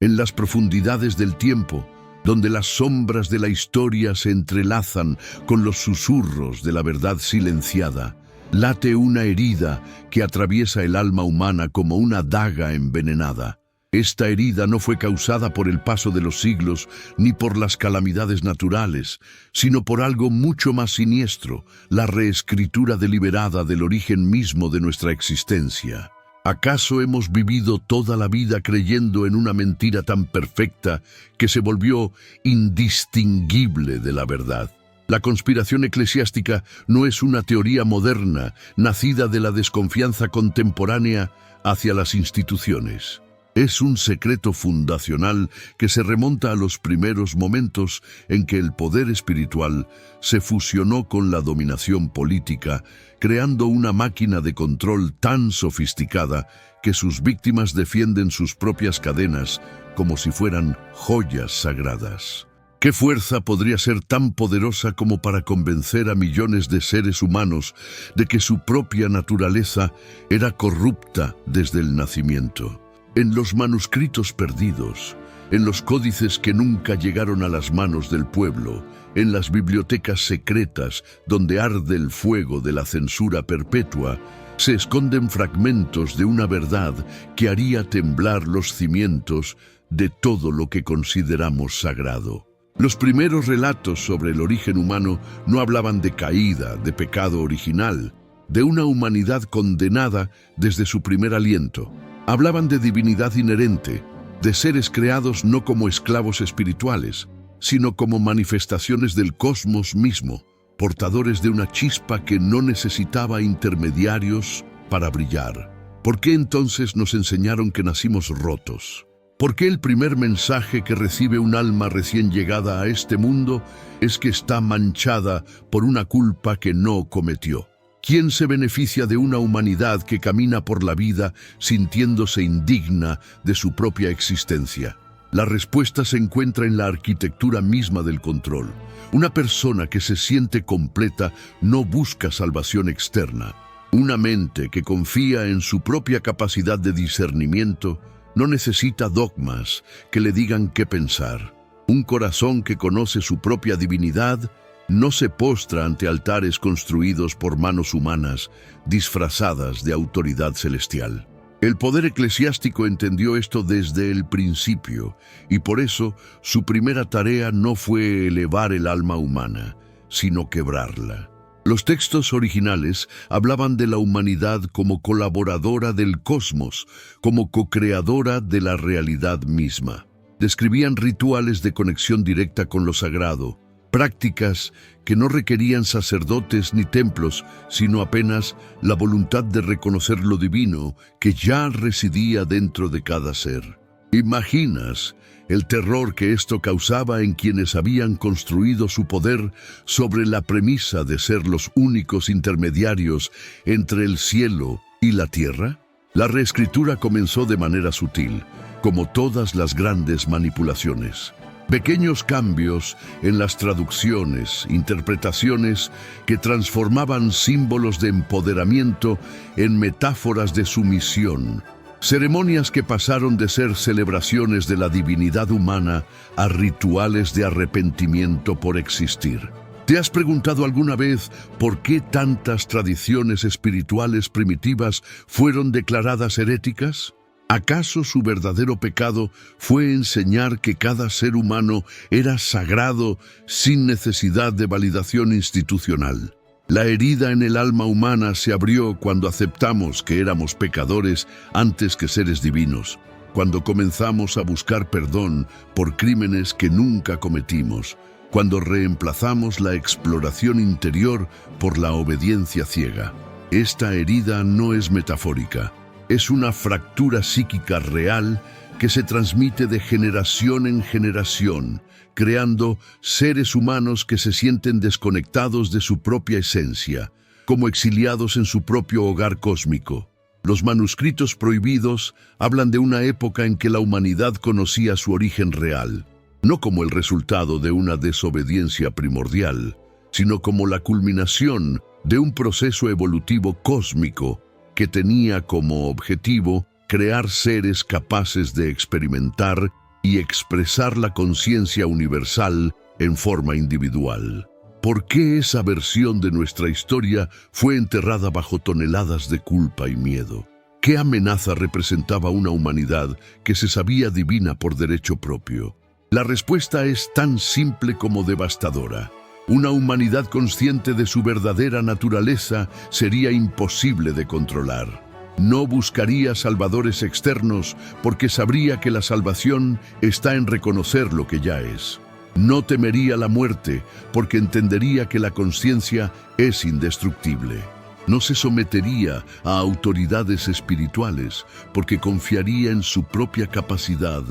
en las profundidades del tiempo, donde las sombras de la historia se entrelazan con los susurros de la verdad silenciada, late una herida que atraviesa el alma humana como una daga envenenada. Esta herida no fue causada por el paso de los siglos ni por las calamidades naturales, sino por algo mucho más siniestro, la reescritura deliberada del origen mismo de nuestra existencia. ¿Acaso hemos vivido toda la vida creyendo en una mentira tan perfecta que se volvió indistinguible de la verdad? La conspiración eclesiástica no es una teoría moderna, nacida de la desconfianza contemporánea hacia las instituciones. Es un secreto fundacional que se remonta a los primeros momentos en que el poder espiritual se fusionó con la dominación política, creando una máquina de control tan sofisticada que sus víctimas defienden sus propias cadenas como si fueran joyas sagradas. ¿Qué fuerza podría ser tan poderosa como para convencer a millones de seres humanos de que su propia naturaleza era corrupta desde el nacimiento? En los manuscritos perdidos, en los códices que nunca llegaron a las manos del pueblo, en las bibliotecas secretas donde arde el fuego de la censura perpetua, se esconden fragmentos de una verdad que haría temblar los cimientos de todo lo que consideramos sagrado. Los primeros relatos sobre el origen humano no hablaban de caída, de pecado original, de una humanidad condenada desde su primer aliento. Hablaban de divinidad inherente, de seres creados no como esclavos espirituales, sino como manifestaciones del cosmos mismo, portadores de una chispa que no necesitaba intermediarios para brillar. ¿Por qué entonces nos enseñaron que nacimos rotos? ¿Por qué el primer mensaje que recibe un alma recién llegada a este mundo es que está manchada por una culpa que no cometió? ¿Quién se beneficia de una humanidad que camina por la vida sintiéndose indigna de su propia existencia? La respuesta se encuentra en la arquitectura misma del control. Una persona que se siente completa no busca salvación externa. Una mente que confía en su propia capacidad de discernimiento no necesita dogmas que le digan qué pensar. Un corazón que conoce su propia divinidad no se postra ante altares construidos por manos humanas disfrazadas de autoridad celestial. El poder eclesiástico entendió esto desde el principio y por eso su primera tarea no fue elevar el alma humana, sino quebrarla. Los textos originales hablaban de la humanidad como colaboradora del cosmos, como co-creadora de la realidad misma. Describían rituales de conexión directa con lo sagrado, prácticas que no requerían sacerdotes ni templos, sino apenas la voluntad de reconocer lo divino que ya residía dentro de cada ser. ¿Imaginas el terror que esto causaba en quienes habían construido su poder sobre la premisa de ser los únicos intermediarios entre el cielo y la tierra? La reescritura comenzó de manera sutil, como todas las grandes manipulaciones. Pequeños cambios en las traducciones, interpretaciones que transformaban símbolos de empoderamiento en metáforas de sumisión. Ceremonias que pasaron de ser celebraciones de la divinidad humana a rituales de arrepentimiento por existir. ¿Te has preguntado alguna vez por qué tantas tradiciones espirituales primitivas fueron declaradas heréticas? ¿Acaso su verdadero pecado fue enseñar que cada ser humano era sagrado sin necesidad de validación institucional? La herida en el alma humana se abrió cuando aceptamos que éramos pecadores antes que seres divinos, cuando comenzamos a buscar perdón por crímenes que nunca cometimos, cuando reemplazamos la exploración interior por la obediencia ciega. Esta herida no es metafórica. Es una fractura psíquica real que se transmite de generación en generación, creando seres humanos que se sienten desconectados de su propia esencia, como exiliados en su propio hogar cósmico. Los manuscritos prohibidos hablan de una época en que la humanidad conocía su origen real, no como el resultado de una desobediencia primordial, sino como la culminación de un proceso evolutivo cósmico que tenía como objetivo crear seres capaces de experimentar y expresar la conciencia universal en forma individual. ¿Por qué esa versión de nuestra historia fue enterrada bajo toneladas de culpa y miedo? ¿Qué amenaza representaba una humanidad que se sabía divina por derecho propio? La respuesta es tan simple como devastadora. Una humanidad consciente de su verdadera naturaleza sería imposible de controlar. No buscaría salvadores externos porque sabría que la salvación está en reconocer lo que ya es. No temería la muerte porque entendería que la conciencia es indestructible. No se sometería a autoridades espirituales porque confiaría en su propia capacidad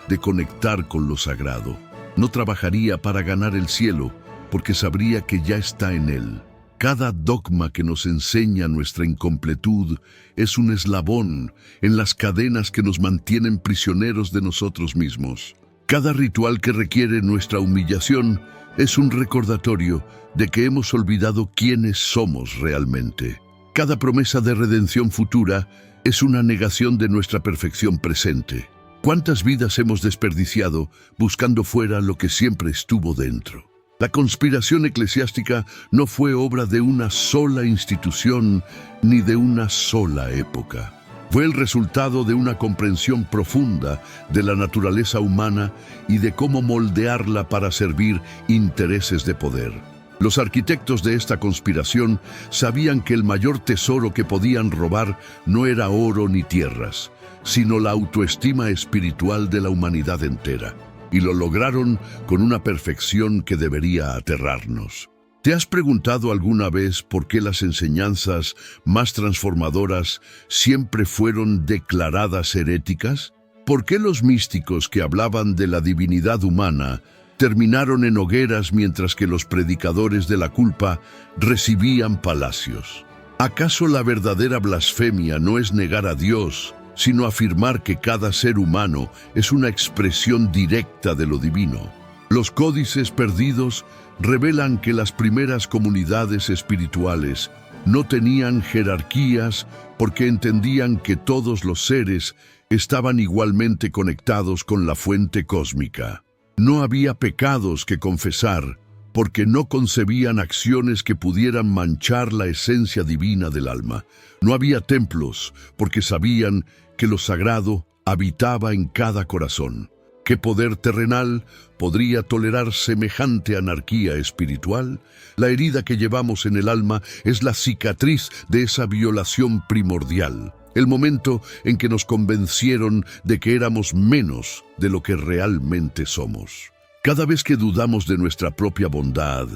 de conectar con lo sagrado. No trabajaría para ganar el cielo porque sabría que ya está en él. Cada dogma que nos enseña nuestra incompletud es un eslabón en las cadenas que nos mantienen prisioneros de nosotros mismos. Cada ritual que requiere nuestra humillación es un recordatorio de que hemos olvidado quiénes somos realmente. Cada promesa de redención futura es una negación de nuestra perfección presente. ¿Cuántas vidas hemos desperdiciado buscando fuera lo que siempre estuvo dentro? La conspiración eclesiástica no fue obra de una sola institución ni de una sola época. Fue el resultado de una comprensión profunda de la naturaleza humana y de cómo moldearla para servir intereses de poder. Los arquitectos de esta conspiración sabían que el mayor tesoro que podían robar no era oro ni tierras, sino la autoestima espiritual de la humanidad entera. Y lo lograron con una perfección que debería aterrarnos. ¿Te has preguntado alguna vez por qué las enseñanzas más transformadoras siempre fueron declaradas heréticas? ¿Por qué los místicos que hablaban de la divinidad humana terminaron en hogueras mientras que los predicadores de la culpa recibían palacios? ¿Acaso la verdadera blasfemia no es negar a Dios, sino afirmar que cada ser humano es una expresión directa de lo divino? Los códices perdidos revelan que las primeras comunidades espirituales no tenían jerarquías porque entendían que todos los seres estaban igualmente conectados con la fuente cósmica. No había pecados que confesar porque no concebían acciones que pudieran manchar la esencia divina del alma. No había templos porque sabían que lo sagrado habitaba en cada corazón. ¿Qué poder terrenal podría tolerar semejante anarquía espiritual? La herida que llevamos en el alma es la cicatriz de esa violación primordial, el momento en que nos convencieron de que éramos menos de lo que realmente somos. Cada vez que dudamos de nuestra propia bondad,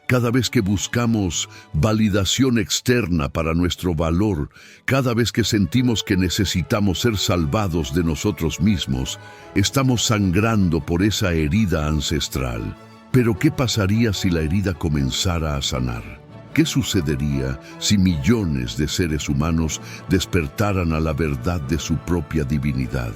cada vez que buscamos validación externa para nuestro valor, cada vez que sentimos que necesitamos ser salvados de nosotros mismos, estamos sangrando por esa herida ancestral. Pero ¿qué pasaría si la herida comenzara a sanar? ¿Qué sucedería si millones de seres humanos despertaran a la verdad de su propia divinidad?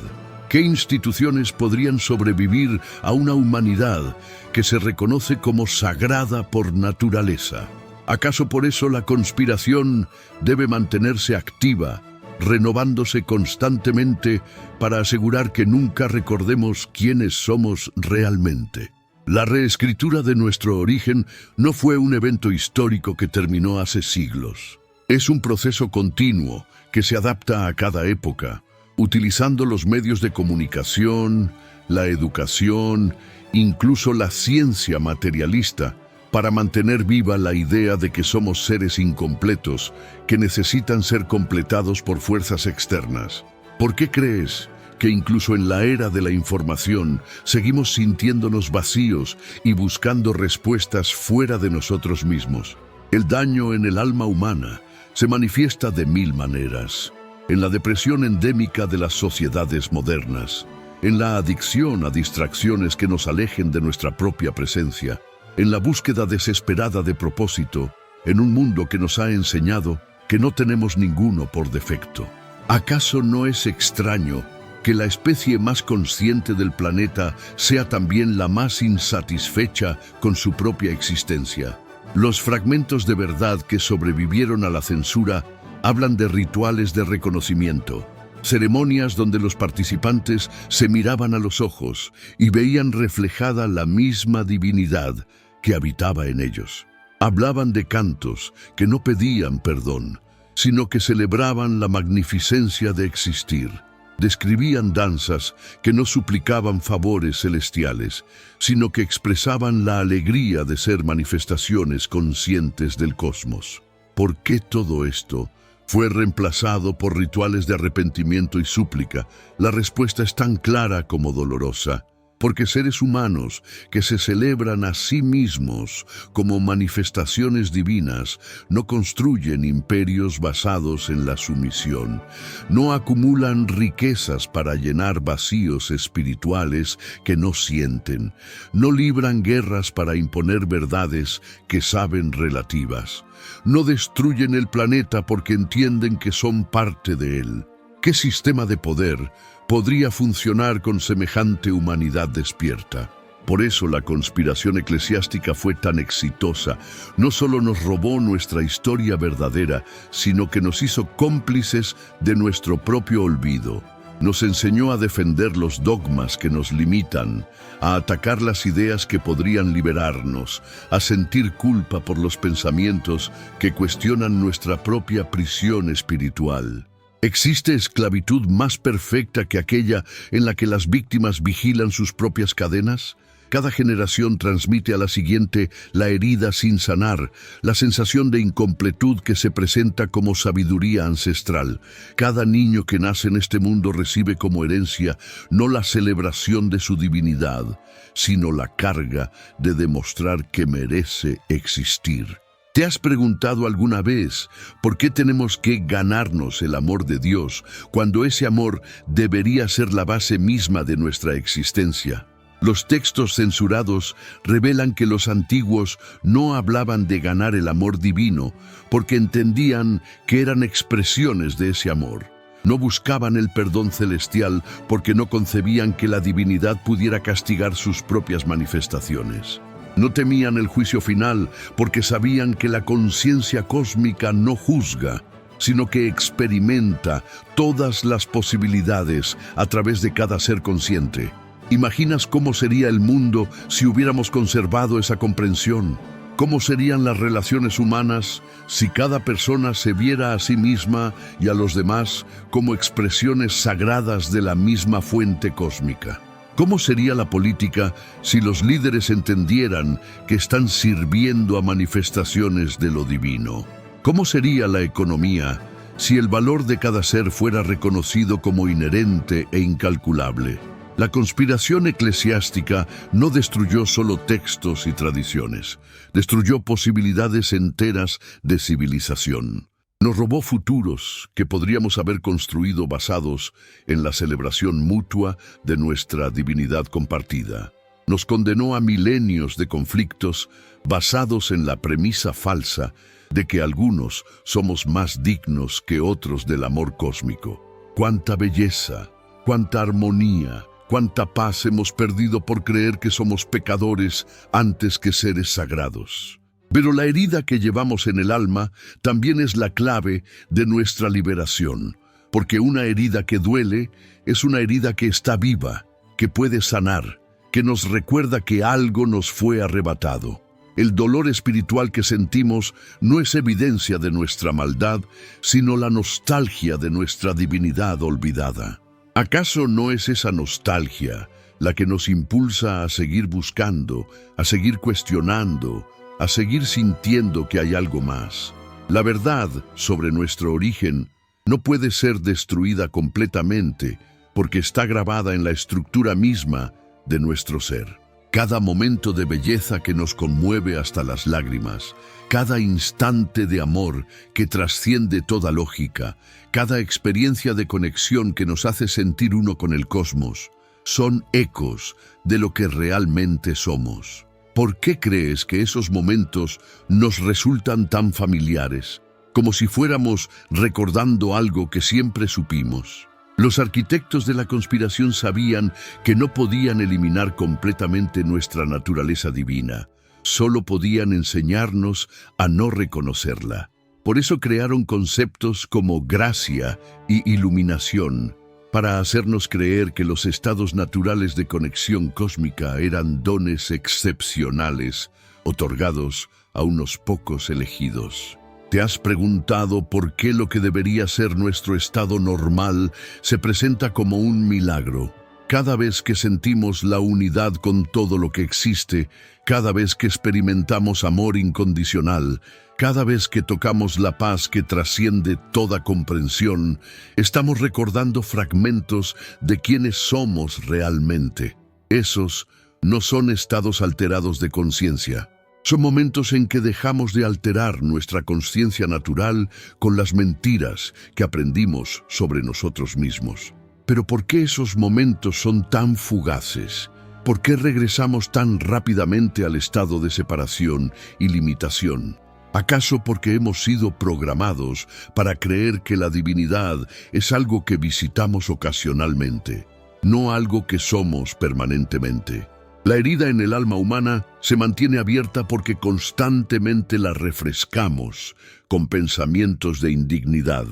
¿Qué instituciones podrían sobrevivir a una humanidad que se reconoce como sagrada por naturaleza? ¿Acaso por eso la conspiración debe mantenerse activa, renovándose constantemente para asegurar que nunca recordemos quiénes somos realmente? La reescritura de nuestro origen no fue un evento histórico que terminó hace siglos. Es un proceso continuo que se adapta a cada época, utilizando los medios de comunicación, la educación, incluso la ciencia materialista, para mantener viva la idea de que somos seres incompletos que necesitan ser completados por fuerzas externas. ¿Por qué crees que incluso en la era de la información seguimos sintiéndonos vacíos y buscando respuestas fuera de nosotros mismos? El daño en el alma humana se manifiesta de mil maneras. En la depresión endémica de las sociedades modernas, en la adicción a distracciones que nos alejen de nuestra propia presencia, en la búsqueda desesperada de propósito, en un mundo que nos ha enseñado que no tenemos ninguno por defecto. ¿Acaso no es extraño que la especie más consciente del planeta sea también la más insatisfecha con su propia existencia? Los fragmentos de verdad que sobrevivieron a la censura hablan de rituales de reconocimiento, Ceremonias donde los participantes se miraban a los ojos y veían reflejada la misma divinidad que habitaba en ellos. Hablaban de cantos que no pedían perdón, sino que celebraban la magnificencia de existir. Describían danzas que no suplicaban favores celestiales, sino que expresaban la alegría de ser manifestaciones conscientes del cosmos. ¿Por qué todo esto fue reemplazado por rituales de arrepentimiento y súplica? La respuesta es tan clara como dolorosa. Porque seres humanos que se celebran a sí mismos como manifestaciones divinas no construyen imperios basados en la sumisión, no acumulan riquezas para llenar vacíos espirituales que no sienten, no libran guerras para imponer verdades que saben relativas, no destruyen el planeta porque entienden que son parte de él. ¿Qué sistema de poder podría funcionar con semejante humanidad despierta? Por eso la conspiración eclesiástica fue tan exitosa. No solo nos robó nuestra historia verdadera, sino que nos hizo cómplices de nuestro propio olvido. Nos enseñó a defender los dogmas que nos limitan, a atacar las ideas que podrían liberarnos, a sentir culpa por los pensamientos que cuestionan nuestra propia prisión espiritual. ¿Existe esclavitud más perfecta que aquella en la que las víctimas vigilan sus propias cadenas? Cada generación transmite a la siguiente la herida sin sanar, la sensación de incompletud que se presenta como sabiduría ancestral. Cada niño que nace en este mundo recibe como herencia no la celebración de su divinidad, sino la carga de demostrar que merece existir. ¿Te has preguntado alguna vez por qué tenemos que ganarnos el amor de Dios cuando ese amor debería ser la base misma de nuestra existencia? Los textos censurados revelan que los antiguos no hablaban de ganar el amor divino porque entendían que eran expresiones de ese amor. No buscaban el perdón celestial porque no concebían que la divinidad pudiera castigar sus propias manifestaciones. No temían el juicio final porque sabían que la conciencia cósmica no juzga, sino que experimenta todas las posibilidades a través de cada ser consciente. ¿Imaginas cómo sería el mundo si hubiéramos conservado esa comprensión? ¿Cómo serían las relaciones humanas si cada persona se viera a sí misma y a los demás como expresiones sagradas de la misma fuente cósmica? ¿Cómo sería la política si los líderes entendieran que están sirviendo a manifestaciones de lo divino? ¿Cómo sería la economía si el valor de cada ser fuera reconocido como inherente e incalculable? La conspiración eclesiástica no destruyó solo textos y tradiciones, destruyó posibilidades enteras de civilización. Nos robó futuros que podríamos haber construido basados en la celebración mutua de nuestra divinidad compartida. Nos condenó a milenios de conflictos basados en la premisa falsa de que algunos somos más dignos que otros del amor cósmico. ¡Cuánta belleza! ¡Cuánta armonía! ¡Cuánta paz hemos perdido por creer que somos pecadores antes que seres sagrados! Pero la herida que llevamos en el alma también es la clave de nuestra liberación, porque una herida que duele es una herida que está viva, que puede sanar, que nos recuerda que algo nos fue arrebatado. El dolor espiritual que sentimos no es evidencia de nuestra maldad, sino la nostalgia de nuestra divinidad olvidada. ¿Acaso no es esa nostalgia la que nos impulsa a seguir buscando, a seguir cuestionando, a seguir sintiendo que hay algo más? La verdad sobre nuestro origen no puede ser destruida completamente porque está grabada en la estructura misma de nuestro ser. Cada momento de belleza que nos conmueve hasta las lágrimas, cada instante de amor que trasciende toda lógica, cada experiencia de conexión que nos hace sentir uno con el cosmos, son ecos de lo que realmente somos. ¿Por qué crees que esos momentos nos resultan tan familiares, como si fuéramos recordando algo que siempre supimos? Los arquitectos de la conspiración sabían que no podían eliminar completamente nuestra naturaleza divina, solo podían enseñarnos a no reconocerla. Por eso crearon conceptos como gracia y iluminación, para hacernos creer que los estados naturales de conexión cósmica eran dones excepcionales, otorgados a unos pocos elegidos. ¿Te has preguntado por qué lo que debería ser nuestro estado normal se presenta como un milagro? Cada vez que sentimos la unidad con todo lo que existe, cada vez que experimentamos amor incondicional, cada vez que tocamos la paz que trasciende toda comprensión, estamos recordando fragmentos de quienes somos realmente. Esos no son estados alterados de conciencia. Son momentos en que dejamos de alterar nuestra conciencia natural con las mentiras que aprendimos sobre nosotros mismos. Pero ¿por qué esos momentos son tan fugaces? ¿Por qué regresamos tan rápidamente al estado de separación y limitación? ¿Acaso porque hemos sido programados para creer que la divinidad es algo que visitamos ocasionalmente, no algo que somos permanentemente? La herida en el alma humana se mantiene abierta porque constantemente la refrescamos con pensamientos de indignidad,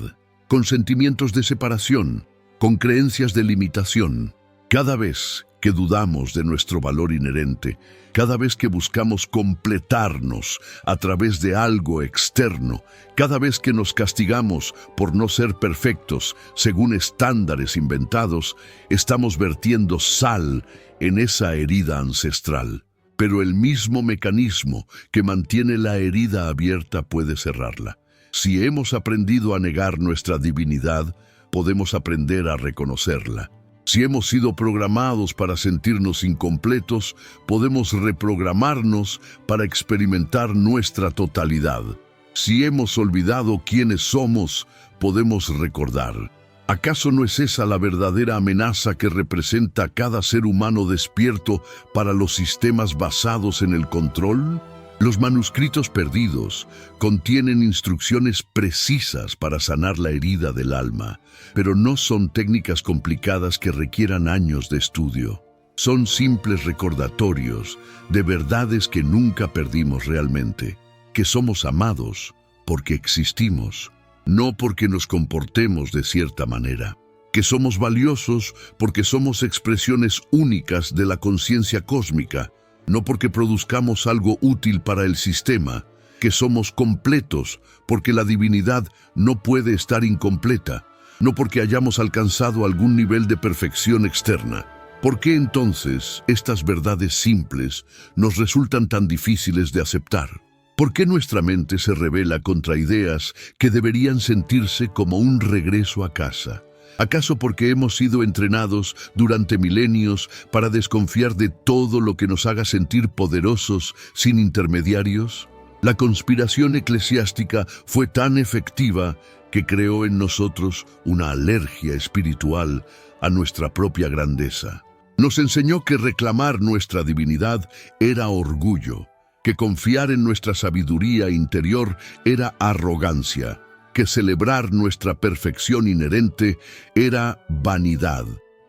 con sentimientos de separación, con creencias de limitación. Cada vez que dudamos de nuestro valor inherente, cada vez que buscamos completarnos a través de algo externo, cada vez que nos castigamos por no ser perfectos según estándares inventados, estamos vertiendo sal en esa herida ancestral. Pero el mismo mecanismo que mantiene la herida abierta puede cerrarla. Si hemos aprendido a negar nuestra divinidad, podemos aprender a reconocerla. Si hemos sido programados para sentirnos incompletos, podemos reprogramarnos para experimentar nuestra totalidad. Si hemos olvidado quiénes somos, podemos recordar. ¿Acaso no es esa la verdadera amenaza que representa cada ser humano despierto para los sistemas basados en el control? Los manuscritos perdidos contienen instrucciones precisas para sanar la herida del alma, pero no son técnicas complicadas que requieran años de estudio. Son simples recordatorios de verdades que nunca perdimos realmente, que somos amados porque existimos, no porque nos comportemos de cierta manera, que somos valiosos porque somos expresiones únicas de la conciencia cósmica, no porque produzcamos algo útil para el sistema, que somos completos porque la divinidad no puede estar incompleta, no porque hayamos alcanzado algún nivel de perfección externa. ¿Por qué entonces estas verdades simples nos resultan tan difíciles de aceptar? ¿Por qué nuestra mente se rebela contra ideas que deberían sentirse como un regreso a casa? ¿Acaso porque hemos sido entrenados durante milenios para desconfiar de todo lo que nos haga sentir poderosos sin intermediarios? La conspiración eclesiástica fue tan efectiva que creó en nosotros una alergia espiritual a nuestra propia grandeza. Nos enseñó que reclamar nuestra divinidad era orgullo, que confiar en nuestra sabiduría interior era arrogancia, que celebrar nuestra perfección inherente era vanidad.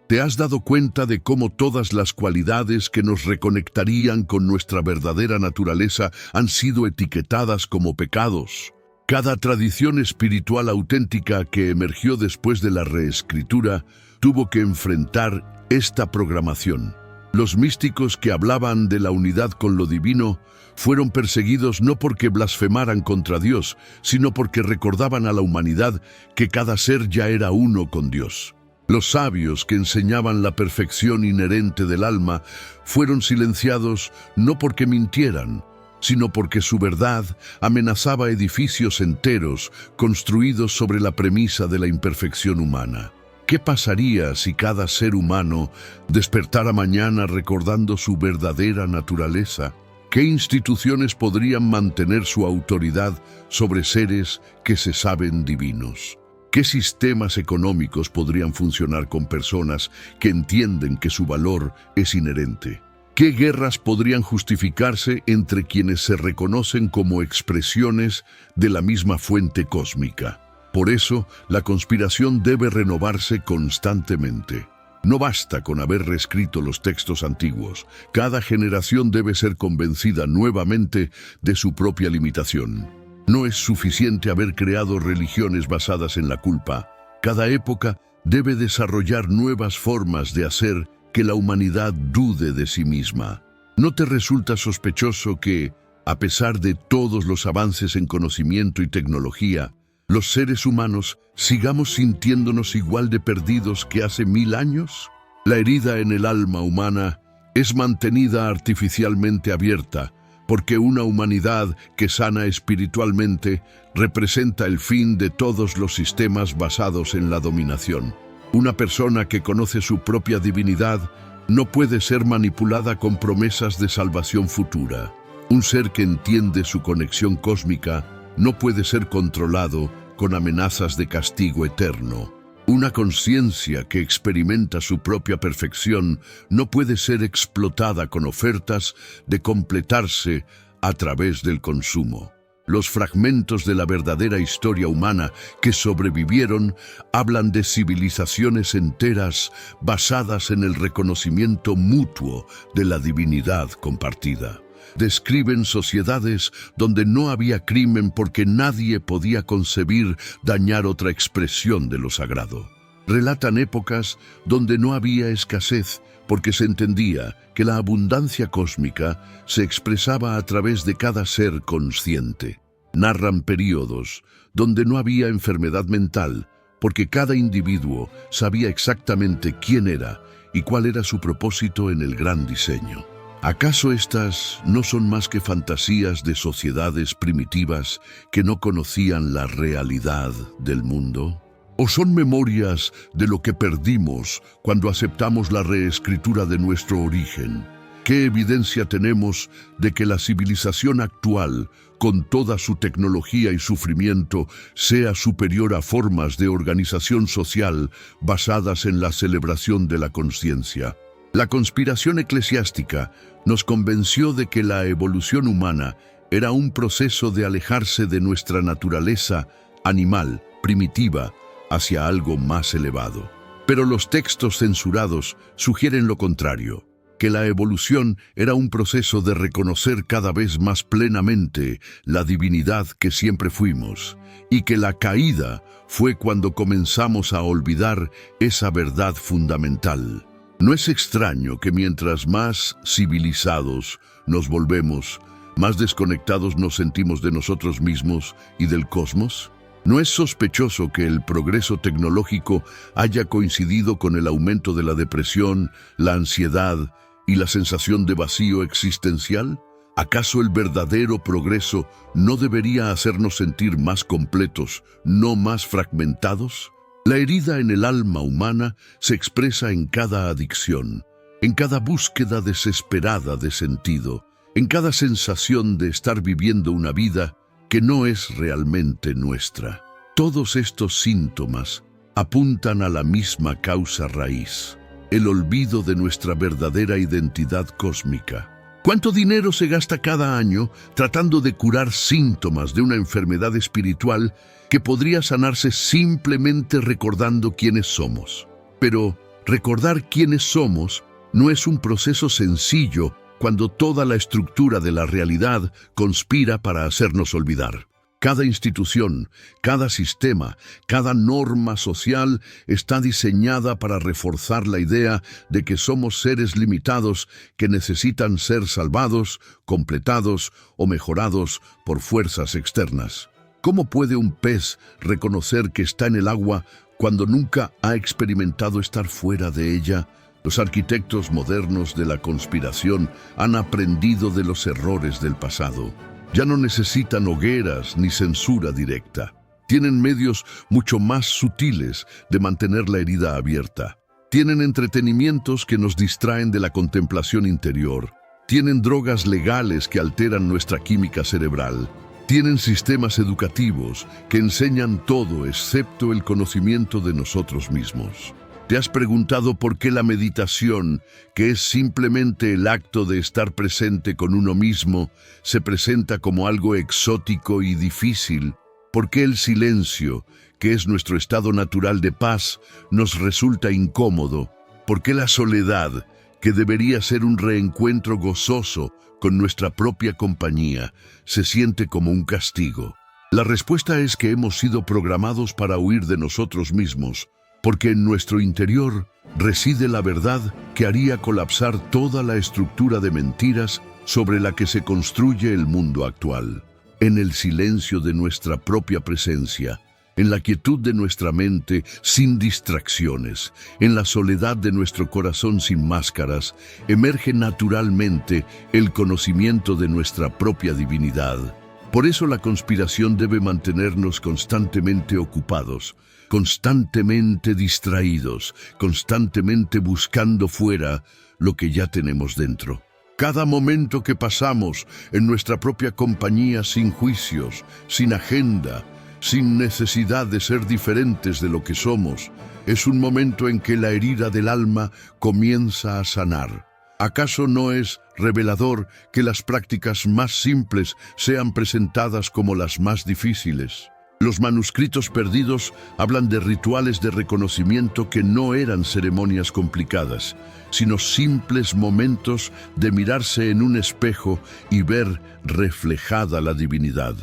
¿Te has dado cuenta de cómo todas las cualidades que nos reconectarían con nuestra verdadera naturaleza han sido etiquetadas como pecados? Cada tradición espiritual auténtica que emergió después de la reescritura tuvo que enfrentar esta programación. Los místicos que hablaban de la unidad con lo divino fueron perseguidos no porque blasfemaran contra Dios, sino porque recordaban a la humanidad que cada ser ya era uno con Dios. Los sabios que enseñaban la perfección inherente del alma fueron silenciados no porque mintieran, sino porque su verdad amenazaba edificios enteros construidos sobre la premisa de la imperfección humana. ¿Qué pasaría si cada ser humano despertara mañana recordando su verdadera naturaleza? ¿Qué instituciones podrían mantener su autoridad sobre seres que se saben divinos? ¿Qué sistemas económicos podrían funcionar con personas que entienden que su valor es inherente? ¿Qué guerras podrían justificarse entre quienes se reconocen como expresiones de la misma fuente cósmica? Por eso, la conspiración debe renovarse constantemente. No basta con haber reescrito los textos antiguos. Cada generación debe ser convencida nuevamente de su propia limitación. No es suficiente haber creado religiones basadas en la culpa. Cada época debe desarrollar nuevas formas de hacer que la humanidad dude de sí misma. ¿No te resulta sospechoso que, a pesar de todos los avances en conocimiento y tecnología, los seres humanos sigamos sintiéndonos igual de perdidos que hace 1000 años? La herida en el alma humana es mantenida artificialmente abierta, porque una humanidad que sana espiritualmente representa el fin de todos los sistemas basados en la dominación. Una persona que conoce su propia divinidad no puede ser manipulada con promesas de salvación futura. Un ser que entiende su conexión cósmica no puede ser controlado con amenazas de castigo eterno. Una conciencia que experimenta su propia perfección no puede ser explotada con ofertas de completarse a través del consumo. Los fragmentos de la verdadera historia humana que sobrevivieron hablan de civilizaciones enteras basadas en el reconocimiento mutuo de la divinidad compartida. Describen sociedades donde no había crimen porque nadie podía concebir dañar otra expresión de lo sagrado. Relatan épocas donde no había escasez porque se entendía que la abundancia cósmica se expresaba a través de cada ser consciente. Narran períodos donde no había enfermedad mental porque cada individuo sabía exactamente quién era y cuál era su propósito en el gran diseño. ¿Acaso estas no son más que fantasías de sociedades primitivas que no conocían la realidad del mundo? ¿O son memorias de lo que perdimos cuando aceptamos la reescritura de nuestro origen? ¿Qué evidencia tenemos de que la civilización actual, con toda su tecnología y sufrimiento, sea superior a formas de organización social basadas en la celebración de la conciencia? La conspiración eclesiástica nos convenció de que la evolución humana era un proceso de alejarse de nuestra naturaleza animal, primitiva, hacia algo más elevado. Pero los textos censurados sugieren lo contrario, que la evolución era un proceso de reconocer cada vez más plenamente la divinidad que siempre fuimos, y que la caída fue cuando comenzamos a olvidar esa verdad fundamental. No es extraño que mientras más civilizados nos volvemos, más desconectados nos sentimos de nosotros mismos y del cosmos. ¿No es sospechoso que el progreso tecnológico haya coincidido con el aumento de la depresión, la ansiedad y la sensación de vacío existencial? ¿Acaso el verdadero progreso no debería hacernos sentir más completos, no más fragmentados? La herida en el alma humana se expresa en cada adicción, en cada búsqueda desesperada de sentido, en cada sensación de estar viviendo una vida que no es realmente nuestra. Todos estos síntomas apuntan a la misma causa raíz, el olvido de nuestra verdadera identidad cósmica. ¿Cuánto dinero se gasta cada año tratando de curar síntomas de una enfermedad espiritual que podría sanarse simplemente recordando quiénes somos? Pero recordar quiénes somos no es un proceso sencillo cuando toda la estructura de la realidad conspira para hacernos olvidar. Cada institución, cada sistema, cada norma social está diseñada para reforzar la idea de que somos seres limitados que necesitan ser salvados, completados o mejorados por fuerzas externas. ¿Cómo puede un pez reconocer que está en el agua cuando nunca ha experimentado estar fuera de ella? Los arquitectos modernos de la conspiración han aprendido de los errores del pasado. Ya no necesitan hogueras ni censura directa. Tienen medios mucho más sutiles de mantener la herida abierta. Tienen entretenimientos que nos distraen de la contemplación interior. Tienen drogas legales que alteran nuestra química cerebral. Tienen sistemas educativos que enseñan todo excepto el conocimiento de nosotros mismos. ¿Te has preguntado por qué la meditación, que es simplemente el acto de estar presente con uno mismo, se presenta como algo exótico y difícil? ¿Por qué el silencio, que es nuestro estado natural de paz, nos resulta incómodo? ¿Por qué la soledad, que debería ser un reencuentro gozoso con nuestra propia compañía, se siente como un castigo? La respuesta es que hemos sido programados para huir de nosotros mismos, porque en nuestro interior reside la verdad que haría colapsar toda la estructura de mentiras sobre la que se construye el mundo actual. En el silencio de nuestra propia presencia, en la quietud de nuestra mente sin distracciones, en la soledad de nuestro corazón sin máscaras, emerge naturalmente el conocimiento de nuestra propia divinidad. Por eso la conspiración debe mantenernos constantemente ocupados, constantemente distraídos, constantemente buscando fuera lo que ya tenemos dentro. Cada momento que pasamos en nuestra propia compañía sin juicios, sin agenda, sin necesidad de ser diferentes de lo que somos, es un momento en que la herida del alma comienza a sanar. ¿Acaso no es revelador que las prácticas más simples sean presentadas como las más difíciles? Los manuscritos perdidos hablan de rituales de reconocimiento que no eran ceremonias complicadas, sino simples momentos de mirarse en un espejo y ver reflejada la divinidad.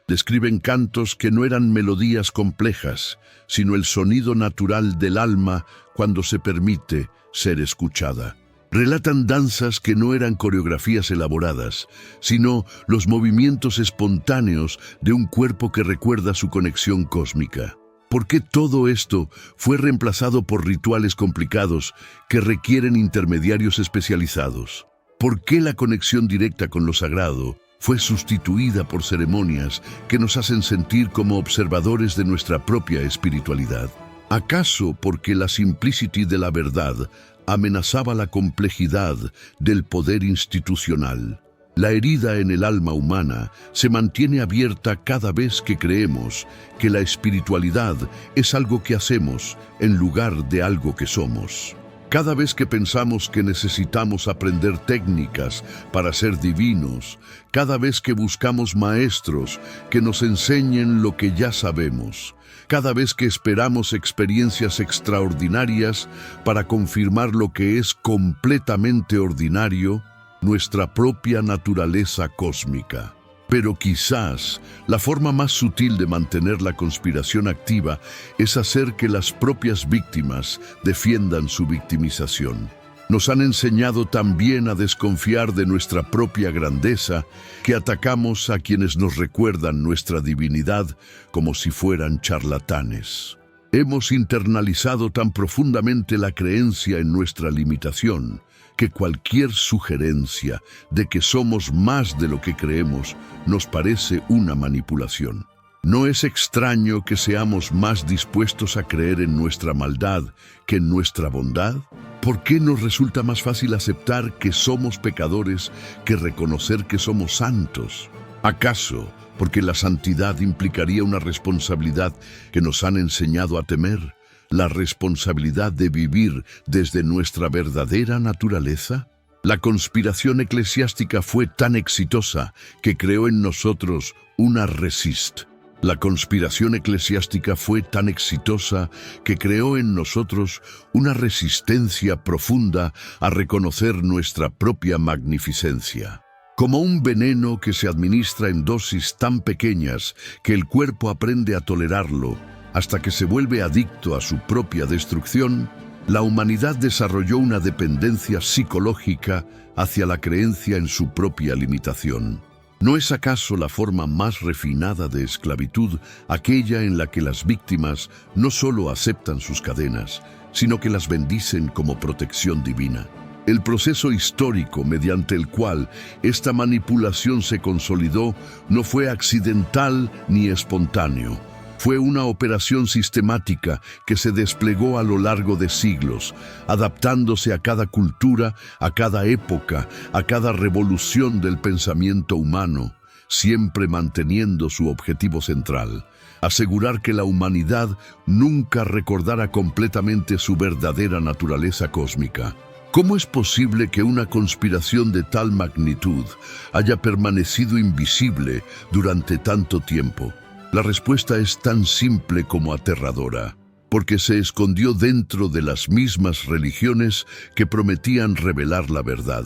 Describen cantos que no eran melodías complejas, sino el sonido natural del alma cuando se permite ser escuchada. Relatan danzas que no eran coreografías elaboradas, sino los movimientos espontáneos de un cuerpo que recuerda su conexión cósmica. ¿Por qué todo esto fue reemplazado por rituales complicados que requieren intermediarios especializados? ¿Por qué la conexión directa con lo sagrado fue sustituida por ceremonias que nos hacen sentir como observadores de nuestra propia espiritualidad? ¿Acaso porque la simplicity de la verdad amenazaba la complejidad del poder institucional? La herida en el alma humana se mantiene abierta cada vez que creemos que la espiritualidad es algo que hacemos en lugar de algo que somos. Cada vez que pensamos que necesitamos aprender técnicas para ser divinos, cada vez que buscamos maestros que nos enseñen lo que ya sabemos, cada vez que esperamos experiencias extraordinarias para confirmar lo que es completamente ordinario, nuestra propia naturaleza cósmica. Pero quizás la forma más sutil de mantener la conspiración activa es hacer que las propias víctimas defiendan su victimización. Nos han enseñado también a desconfiar de nuestra propia grandeza, que atacamos a quienes nos recuerdan nuestra divinidad como si fueran charlatanes. Hemos internalizado tan profundamente la creencia en nuestra limitación, que cualquier sugerencia de que somos más de lo que creemos nos parece una manipulación. No es extraño que seamos más dispuestos a creer en nuestra maldad que en nuestra bondad. ¿Por qué nos resulta más fácil aceptar que somos pecadores que reconocer que somos santos? ¿Acaso porque la santidad implicaría una responsabilidad que nos han enseñado a temer? ¿La responsabilidad de vivir desde nuestra verdadera naturaleza? La conspiración eclesiástica fue tan exitosa que creó en nosotros una resist. La conspiración eclesiástica fue tan exitosa que creó en nosotros una resistencia profunda a reconocer nuestra propia magnificencia. Como un veneno que se administra en dosis tan pequeñas que el cuerpo aprende a tolerarlo hasta que se vuelve adicto a su propia destrucción, la humanidad desarrolló una dependencia psicológica hacia la creencia en su propia limitación. ¿No es acaso la forma más refinada de esclavitud aquella en la que las víctimas no solo aceptan sus cadenas, sino que las bendicen como protección divina? El proceso histórico mediante el cual esta manipulación se consolidó no fue accidental ni espontáneo. Fue una operación sistemática que se desplegó a lo largo de siglos, adaptándose a cada cultura, a cada época, a cada revolución del pensamiento humano, siempre manteniendo su objetivo central: asegurar que la humanidad nunca recordara completamente su verdadera naturaleza cósmica. ¿Cómo es posible que una conspiración de tal magnitud haya permanecido invisible durante tanto tiempo? La respuesta es tan simple como aterradora, porque se escondió dentro de las mismas religiones que prometían revelar la verdad.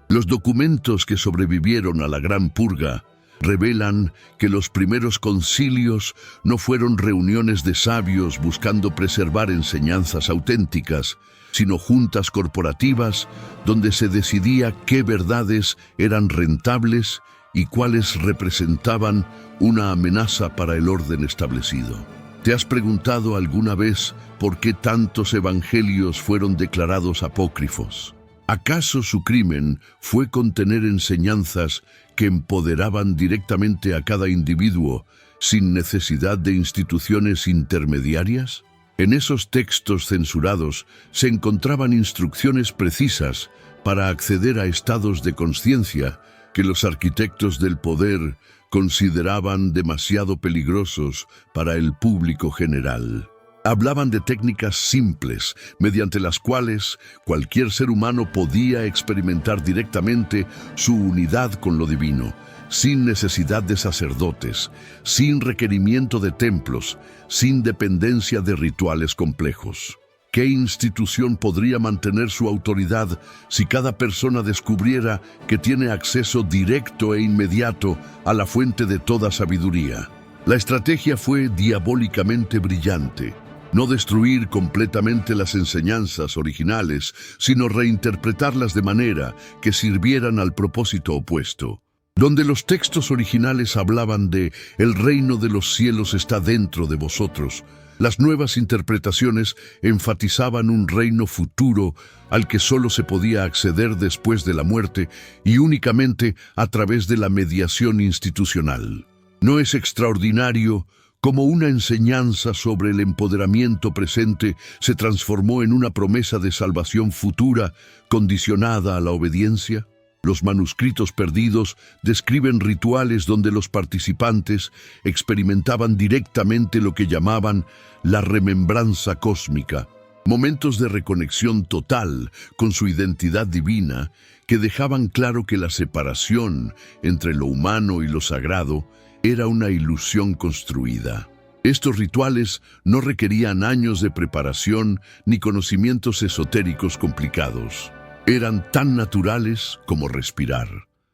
Los documentos que sobrevivieron a la Gran Purga revelan que los primeros concilios no fueron reuniones de sabios buscando preservar enseñanzas auténticas, sino juntas corporativas donde se decidía qué verdades eran rentables y cuáles representaban una amenaza para el orden establecido. ¿Te has preguntado alguna vez por qué tantos evangelios fueron declarados apócrifos? ¿Acaso su crimen fue contener enseñanzas que empoderaban directamente a cada individuo sin necesidad de instituciones intermediarias? En esos textos censurados se encontraban instrucciones precisas para acceder a estados de conciencia que los arquitectos del poder consideraban demasiado peligrosos para el público general. Hablaban de técnicas simples, mediante las cuales cualquier ser humano podía experimentar directamente su unidad con lo divino, sin necesidad de sacerdotes, sin requerimiento de templos, sin dependencia de rituales complejos. ¿Qué institución podría mantener su autoridad si cada persona descubriera que tiene acceso directo e inmediato a la fuente de toda sabiduría? La estrategia fue diabólicamente brillante. No destruir completamente las enseñanzas originales, sino reinterpretarlas de manera que sirvieran al propósito opuesto. Donde los textos originales hablaban de «el reino de los cielos está dentro de vosotros», las nuevas interpretaciones enfatizaban un reino futuro al que solo se podía acceder después de la muerte y únicamente a través de la mediación institucional. ¿No es extraordinario cómo una enseñanza sobre el empoderamiento presente se transformó en una promesa de salvación futura condicionada a la obediencia? Los manuscritos perdidos describen rituales donde los participantes experimentaban directamente lo que llamaban la remembranza cósmica, momentos de reconexión total con su identidad divina que dejaban claro que la separación entre lo humano y lo sagrado era una ilusión construida. Estos rituales no requerían años de preparación ni conocimientos esotéricos complicados. Eran tan naturales como respirar,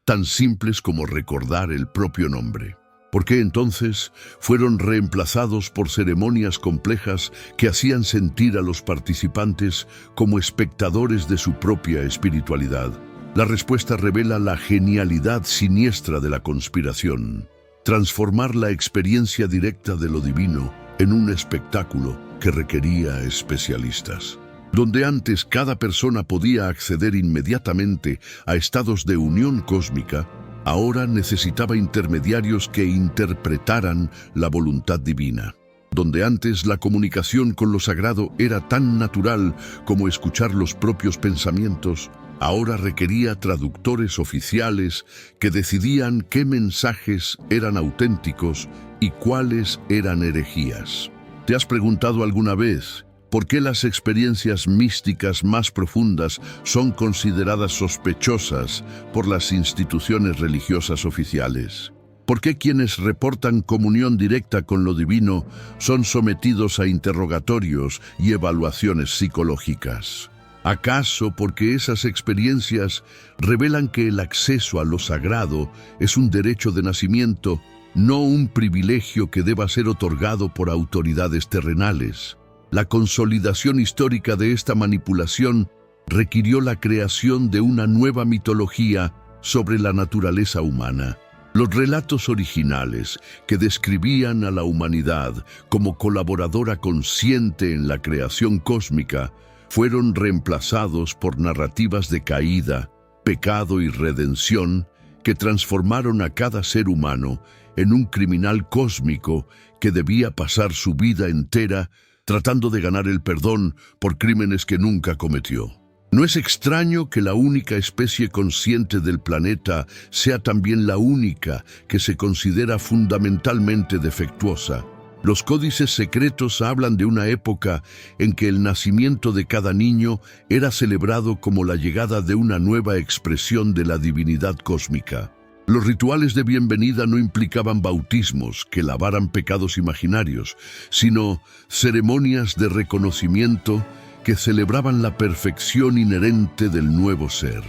tan simples como recordar el propio nombre. ¿Por qué entonces fueron reemplazados por ceremonias complejas que hacían sentir a los participantes como espectadores de su propia espiritualidad? La respuesta revela la genialidad siniestra de la conspiración. Transformar la experiencia directa de lo divino en un espectáculo que requería especialistas. Donde antes cada persona podía acceder inmediatamente a estados de unión cósmica, ahora necesitaba intermediarios que interpretaran la voluntad divina. Donde antes la comunicación con lo sagrado era tan natural como escuchar los propios pensamientos, ahora requería traductores oficiales que decidían qué mensajes eran auténticos y cuáles eran herejías. ¿Te has preguntado alguna vez por qué las experiencias místicas más profundas son consideradas sospechosas por las instituciones religiosas oficiales? ¿Por qué quienes reportan comunión directa con lo divino son sometidos a interrogatorios y evaluaciones psicológicas? ¿Acaso porque esas experiencias revelan que el acceso a lo sagrado es un derecho de nacimiento, no un privilegio que deba ser otorgado por autoridades terrenales? La consolidación histórica de esta manipulación requirió la creación de una nueva mitología sobre la naturaleza humana. Los relatos originales que describían a la humanidad como colaboradora consciente en la creación cósmica fueron reemplazados por narrativas de caída, pecado y redención que transformaron a cada ser humano en un criminal cósmico que debía pasar su vida entera tratando de ganar el perdón por crímenes que nunca cometió. No es extraño que la única especie consciente del planeta sea también la única que se considera fundamentalmente defectuosa. Los códices secretos hablan de una época en que el nacimiento de cada niño era celebrado como la llegada de una nueva expresión de la divinidad cósmica. Los rituales de bienvenida no implicaban bautismos que lavaran pecados imaginarios, sino ceremonias de reconocimiento que celebraban la perfección inherente del nuevo ser.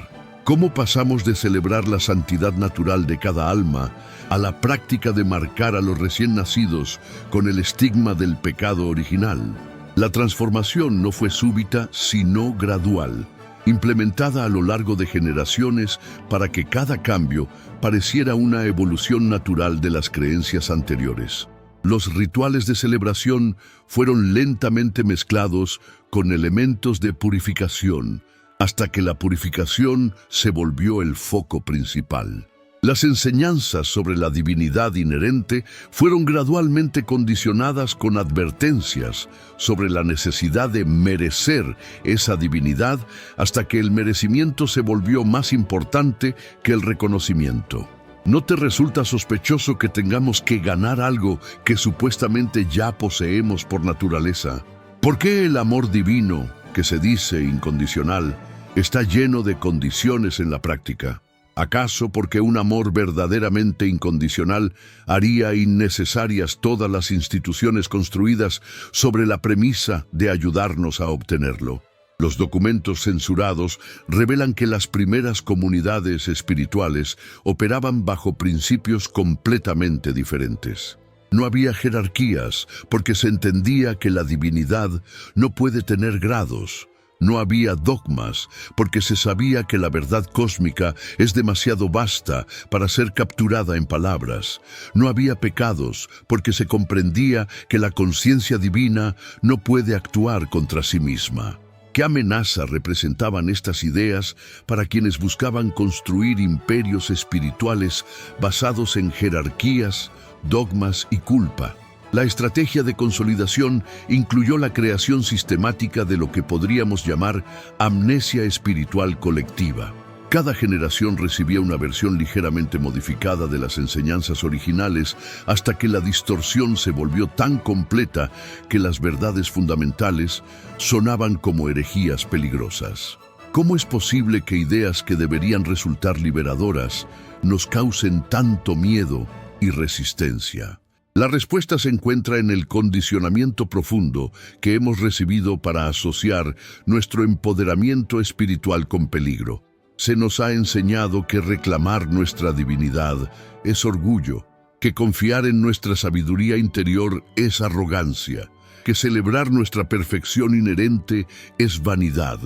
¿Cómo pasamos de celebrar la santidad natural de cada alma a la práctica de marcar a los recién nacidos con el estigma del pecado original? La transformación no fue súbita, sino gradual, implementada a lo largo de generaciones para que cada cambio pareciera una evolución natural de las creencias anteriores. Los rituales de celebración fueron lentamente mezclados con elementos de purificación, hasta que la purificación se volvió el foco principal. Las enseñanzas sobre la divinidad inherente fueron gradualmente condicionadas con advertencias sobre la necesidad de merecer esa divinidad hasta que el merecimiento se volvió más importante que el reconocimiento. ¿No te resulta sospechoso que tengamos que ganar algo que supuestamente ya poseemos por naturaleza? ¿Por qué el amor divino, que se dice incondicional, está lleno de condiciones en la práctica? ¿Acaso porque un amor verdaderamente incondicional haría innecesarias todas las instituciones construidas sobre la premisa de ayudarnos a obtenerlo? Los documentos censurados revelan que las primeras comunidades espirituales operaban bajo principios completamente diferentes. No había jerarquías porque se entendía que la divinidad no puede tener grados. No había dogmas porque se sabía que la verdad cósmica es demasiado vasta para ser capturada en palabras. No había pecados porque se comprendía que la conciencia divina no puede actuar contra sí misma. ¿Qué amenaza representaban estas ideas para quienes buscaban construir imperios espirituales basados en jerarquías, dogmas y culpa? La estrategia de consolidación incluyó la creación sistemática de lo que podríamos llamar amnesia espiritual colectiva. Cada generación recibía una versión ligeramente modificada de las enseñanzas originales hasta que la distorsión se volvió tan completa que las verdades fundamentales sonaban como herejías peligrosas. ¿Cómo es posible que ideas que deberían resultar liberadoras nos causen tanto miedo y resistencia? La respuesta se encuentra en el condicionamiento profundo que hemos recibido para asociar nuestro empoderamiento espiritual con peligro. Se nos ha enseñado que reclamar nuestra divinidad es orgullo, que confiar en nuestra sabiduría interior es arrogancia, que celebrar nuestra perfección inherente es vanidad.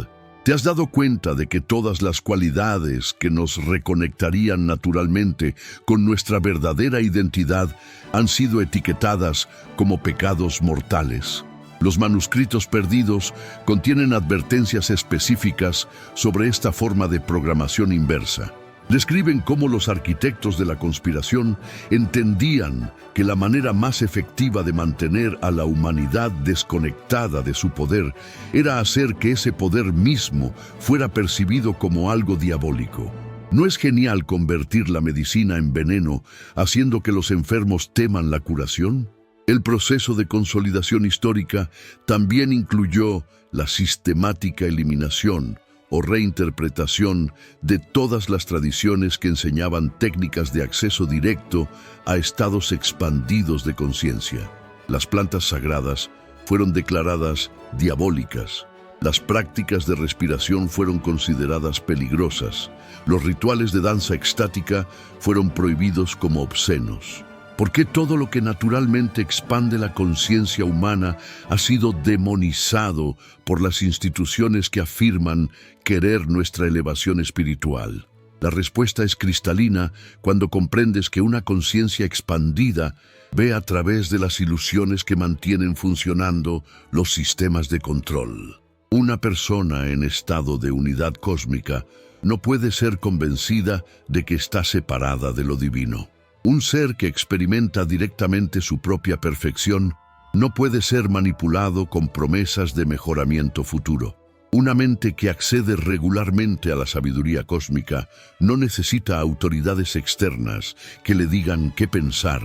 ¿Te has dado cuenta de que todas las cualidades que nos reconectarían naturalmente con nuestra verdadera identidad han sido etiquetadas como pecados mortales? Los manuscritos perdidos contienen advertencias específicas sobre esta forma de programación inversa. Describen cómo los arquitectos de la conspiración entendían que la manera más efectiva de mantener a la humanidad desconectada de su poder era hacer que ese poder mismo fuera percibido como algo diabólico. ¿No es genial convertir la medicina en veneno, haciendo que los enfermos teman la curación? El proceso de consolidación histórica también incluyó la sistemática eliminación o reinterpretación de todas las tradiciones que enseñaban técnicas de acceso directo a estados expandidos de conciencia. Las plantas sagradas fueron declaradas diabólicas. Las prácticas de respiración fueron consideradas peligrosas. Los rituales de danza extática fueron prohibidos como obscenos. ¿Por qué todo lo que naturalmente expande la conciencia humana ha sido demonizado por las instituciones que afirman querer nuestra elevación espiritual? La respuesta es cristalina cuando comprendes que una conciencia expandida ve a través de las ilusiones que mantienen funcionando los sistemas de control. Una persona en estado de unidad cósmica no puede ser convencida de que está separada de lo divino. Un ser que experimenta directamente su propia perfección no puede ser manipulado con promesas de mejoramiento futuro. Una mente que accede regularmente a la sabiduría cósmica no necesita autoridades externas que le digan qué pensar.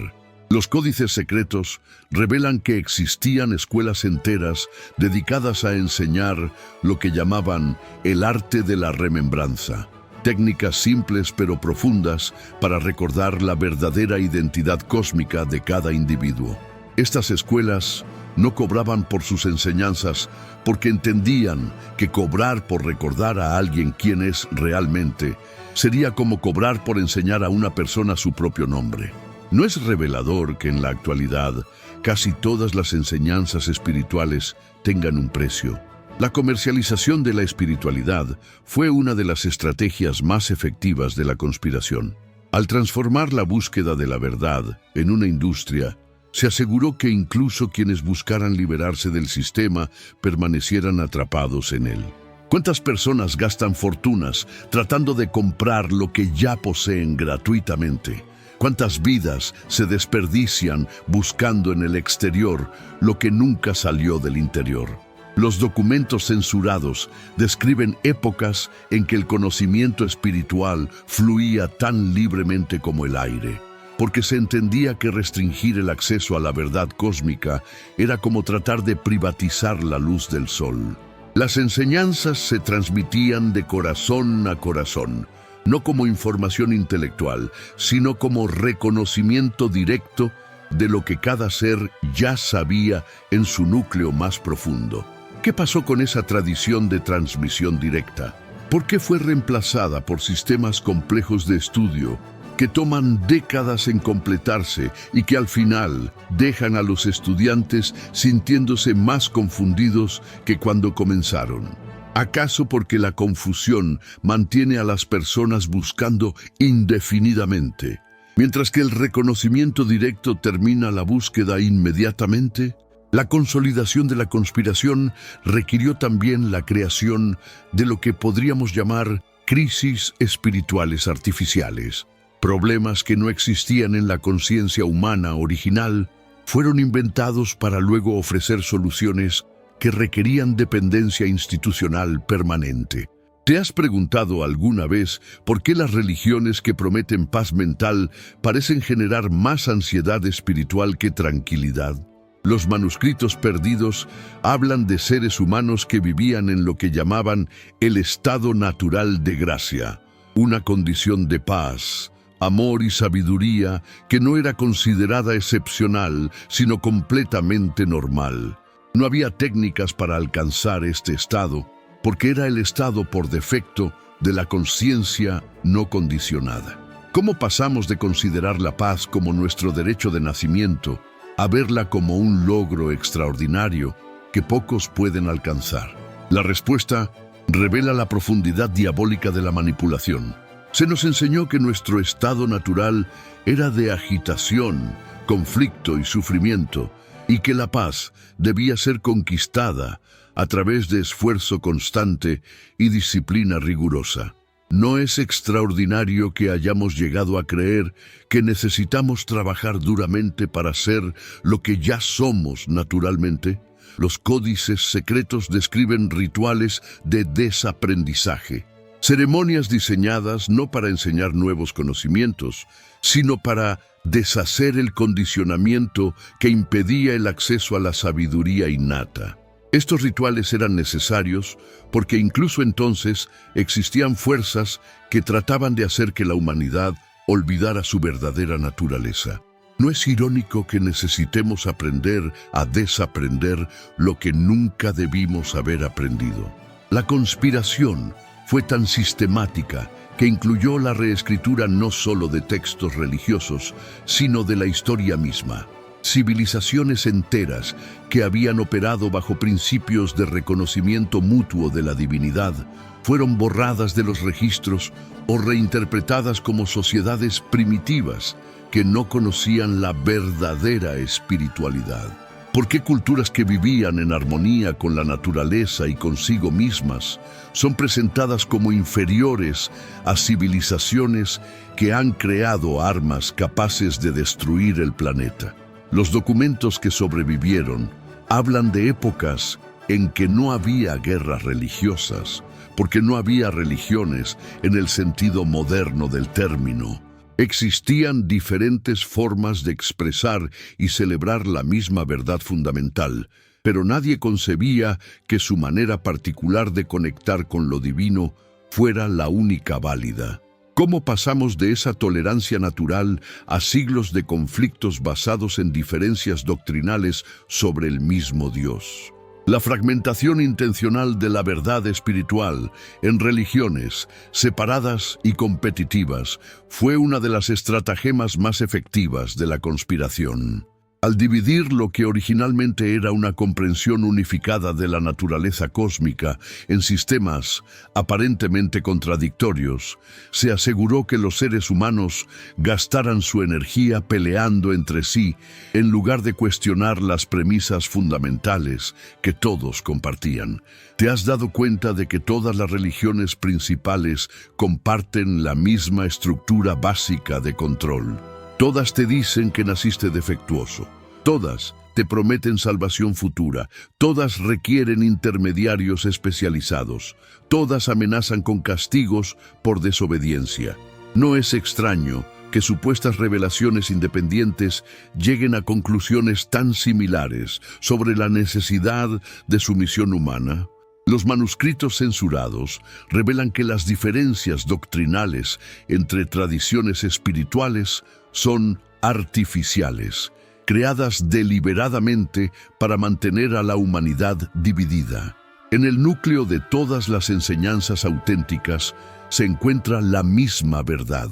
Los códices secretos revelan que existían escuelas enteras dedicadas a enseñar lo que llamaban el arte de la remembranza. Técnicas simples pero profundas para recordar la verdadera identidad cósmica de cada individuo. Estas escuelas no cobraban por sus enseñanzas porque entendían que cobrar por recordar a alguien quién es realmente sería como cobrar por enseñar a una persona su propio nombre. ¿No es revelador que en la actualidad casi todas las enseñanzas espirituales tengan un precio? La comercialización de la espiritualidad fue una de las estrategias más efectivas de la conspiración. Al transformar la búsqueda de la verdad en una industria, se aseguró que incluso quienes buscaran liberarse del sistema permanecieran atrapados en él. ¿Cuántas personas gastan fortunas tratando de comprar lo que ya poseen gratuitamente? ¿Cuántas vidas se desperdician buscando en el exterior lo que nunca salió del interior? Los documentos censurados describen épocas en que el conocimiento espiritual fluía tan libremente como el aire, porque se entendía que restringir el acceso a la verdad cósmica era como tratar de privatizar la luz del sol. Las enseñanzas se transmitían de corazón a corazón, no como información intelectual, sino como reconocimiento directo de lo que cada ser ya sabía en su núcleo más profundo. ¿Qué pasó con esa tradición de transmisión directa? ¿Por qué fue reemplazada por sistemas complejos de estudio que toman décadas en completarse y que al final dejan a los estudiantes sintiéndose más confundidos que cuando comenzaron? ¿Acaso porque la confusión mantiene a las personas buscando indefinidamente, mientras que el reconocimiento directo termina la búsqueda inmediatamente? La consolidación de la conspiración requirió también la creación de lo que podríamos llamar crisis espirituales artificiales. Problemas que no existían en la conciencia humana original fueron inventados para luego ofrecer soluciones que requerían dependencia institucional permanente. ¿Te has preguntado alguna vez por qué las religiones que prometen paz mental parecen generar más ansiedad espiritual que tranquilidad? Los manuscritos perdidos hablan de seres humanos que vivían en lo que llamaban el estado natural de gracia, una condición de paz, amor y sabiduría que no era considerada excepcional, sino completamente normal. No había técnicas para alcanzar este estado, porque era el estado por defecto de la conciencia no condicionada. ¿Cómo pasamos de considerar la paz como nuestro derecho de nacimiento a verla como un logro extraordinario que pocos pueden alcanzar? La respuesta revela la profundidad diabólica de la manipulación. Se nos enseñó que nuestro estado natural era de agitación, conflicto y sufrimiento, y que la paz debía ser conquistada a través de esfuerzo constante y disciplina rigurosa. ¿No es extraordinario que hayamos llegado a creer que necesitamos trabajar duramente para ser lo que ya somos naturalmente? Los códices secretos describen rituales de desaprendizaje, ceremonias diseñadas no para enseñar nuevos conocimientos, sino para deshacer el condicionamiento que impedía el acceso a la sabiduría innata. Estos rituales eran necesarios porque incluso entonces existían fuerzas que trataban de hacer que la humanidad olvidara su verdadera naturaleza. ¿No es irónico que necesitemos aprender a desaprender lo que nunca debimos haber aprendido? La conspiración fue tan sistemática que incluyó la reescritura no solo de textos religiosos, sino de la historia misma. Civilizaciones enteras que habían operado bajo principios de reconocimiento mutuo de la divinidad fueron borradas de los registros o reinterpretadas como sociedades primitivas que no conocían la verdadera espiritualidad. ¿Por qué culturas que vivían en armonía con la naturaleza y consigo mismas son presentadas como inferiores a civilizaciones que han creado armas capaces de destruir el planeta? Los documentos que sobrevivieron hablan de épocas en que no había guerras religiosas, porque no había religiones en el sentido moderno del término. Existían diferentes formas de expresar y celebrar la misma verdad fundamental, pero nadie concebía que su manera particular de conectar con lo divino fuera la única válida. ¿Cómo pasamos de esa tolerancia natural a siglos de conflictos basados en diferencias doctrinales sobre el mismo Dios? La fragmentación intencional de la verdad espiritual en religiones separadas y competitivas fue una de las estratagemas más efectivas de la conspiración. Al dividir lo que originalmente era una comprensión unificada de la naturaleza cósmica en sistemas aparentemente contradictorios, se aseguró que los seres humanos gastaran su energía peleando entre sí en lugar de cuestionar las premisas fundamentales que todos compartían. ¿Te has dado cuenta de que todas las religiones principales comparten la misma estructura básica de control? Todas te dicen que naciste defectuoso. Todas te prometen salvación futura. Todas requieren intermediarios especializados. Todas amenazan con castigos por desobediencia. No es extraño que supuestas revelaciones independientes lleguen a conclusiones tan similares sobre la necesidad de sumisión humana. Los manuscritos censurados revelan que las diferencias doctrinales entre tradiciones espirituales son artificiales, creadas deliberadamente para mantener a la humanidad dividida. En el núcleo de todas las enseñanzas auténticas se encuentra la misma verdad,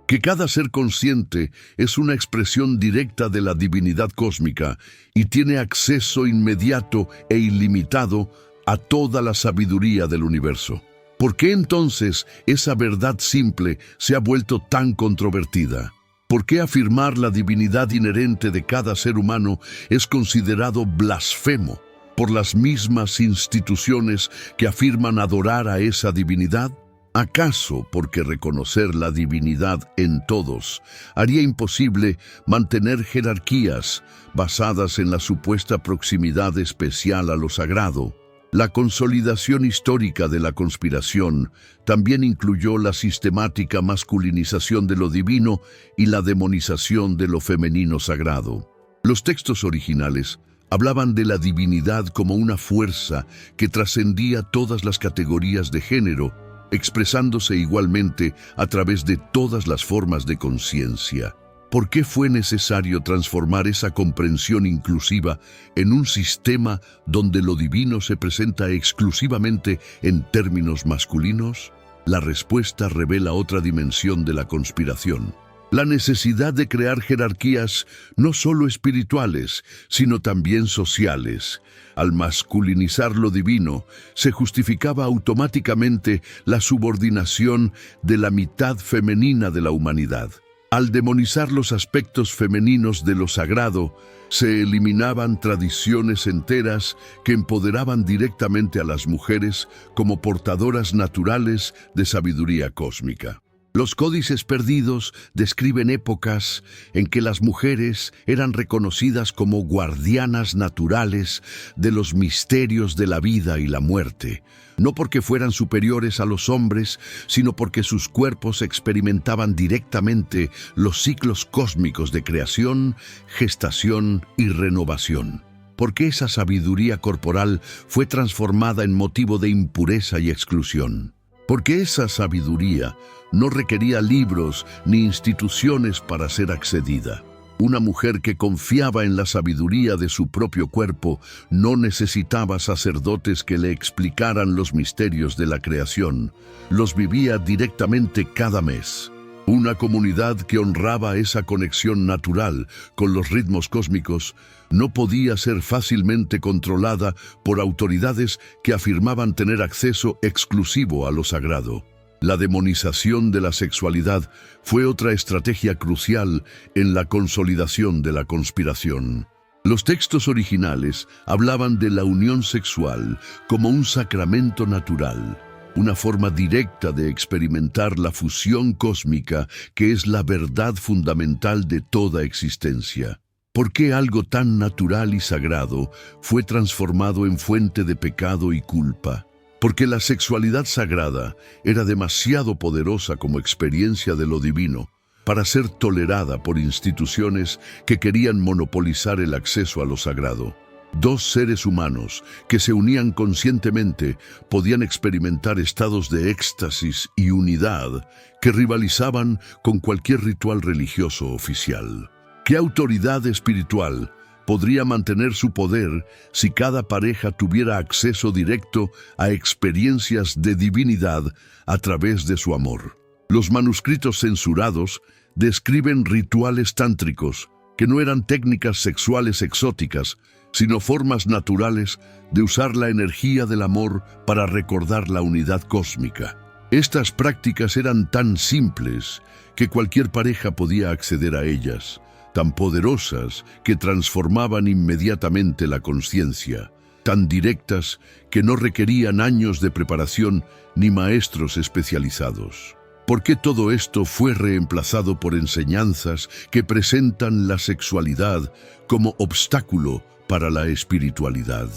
que cada ser consciente es una expresión directa de la divinidad cósmica y tiene acceso inmediato e ilimitado a toda la sabiduría del universo. ¿Por qué entonces esa verdad simple se ha vuelto tan controvertida? ¿Por qué afirmar la divinidad inherente de cada ser humano es considerado blasfemo por las mismas instituciones que afirman adorar a esa divinidad? ¿Acaso porque reconocer la divinidad en todos haría imposible mantener jerarquías basadas en la supuesta proximidad especial a lo sagrado? La consolidación histórica de la conspiración también incluyó la sistemática masculinización de lo divino y la demonización de lo femenino sagrado. Los textos originales hablaban de la divinidad como una fuerza que trascendía todas las categorías de género, expresándose igualmente a través de todas las formas de conciencia. ¿Por qué fue necesario transformar esa comprensión inclusiva en un sistema donde lo divino se presenta exclusivamente en términos masculinos? La respuesta revela otra dimensión de la conspiración: la necesidad de crear jerarquías no solo espirituales, sino también sociales. Al masculinizar lo divino, se justificaba automáticamente la subordinación de la mitad femenina de la humanidad. Al demonizar los aspectos femeninos de lo sagrado, se eliminaban tradiciones enteras que empoderaban directamente a las mujeres como portadoras naturales de sabiduría cósmica. Los códices perdidos describen épocas en que las mujeres eran reconocidas como guardianas naturales de los misterios de la vida y la muerte, no porque fueran superiores a los hombres, sino porque sus cuerpos experimentaban directamente los ciclos cósmicos de creación, gestación y renovación. Porque esa sabiduría corporal fue transformada en motivo de impureza y exclusión. Porque esa sabiduría no requería libros ni instituciones para ser accedida. Una mujer que confiaba en la sabiduría de su propio cuerpo no necesitaba sacerdotes que le explicaran los misterios de la creación. Los vivía directamente cada mes. Una comunidad que honraba esa conexión natural con los ritmos cósmicos no podía ser fácilmente controlada por autoridades que afirmaban tener acceso exclusivo a lo sagrado. La demonización de la sexualidad fue otra estrategia crucial en la consolidación de la conspiración. Los textos originales hablaban de la unión sexual como un sacramento natural, una forma directa de experimentar la fusión cósmica que es la verdad fundamental de toda existencia. ¿Por qué algo tan natural y sagrado fue transformado en fuente de pecado y culpa? Porque la sexualidad sagrada era demasiado poderosa como experiencia de lo divino para ser tolerada por instituciones que querían monopolizar el acceso a lo sagrado. Dos seres humanos que se unían conscientemente podían experimentar estados de éxtasis y unidad que rivalizaban con cualquier ritual religioso oficial. ¿Qué autoridad espiritual podría mantener su poder si cada pareja tuviera acceso directo a experiencias de divinidad a través de su amor? Los manuscritos censurados describen rituales tántricos que no eran técnicas sexuales exóticas, sino formas naturales de usar la energía del amor para recordar la unidad cósmica. Estas prácticas eran tan simples que cualquier pareja podía acceder a ellas, tan poderosas que transformaban inmediatamente la conciencia, tan directas que no requerían años de preparación ni maestros especializados. ¿Por qué todo esto fue reemplazado por enseñanzas que presentan la sexualidad como obstáculo para la espiritualidad?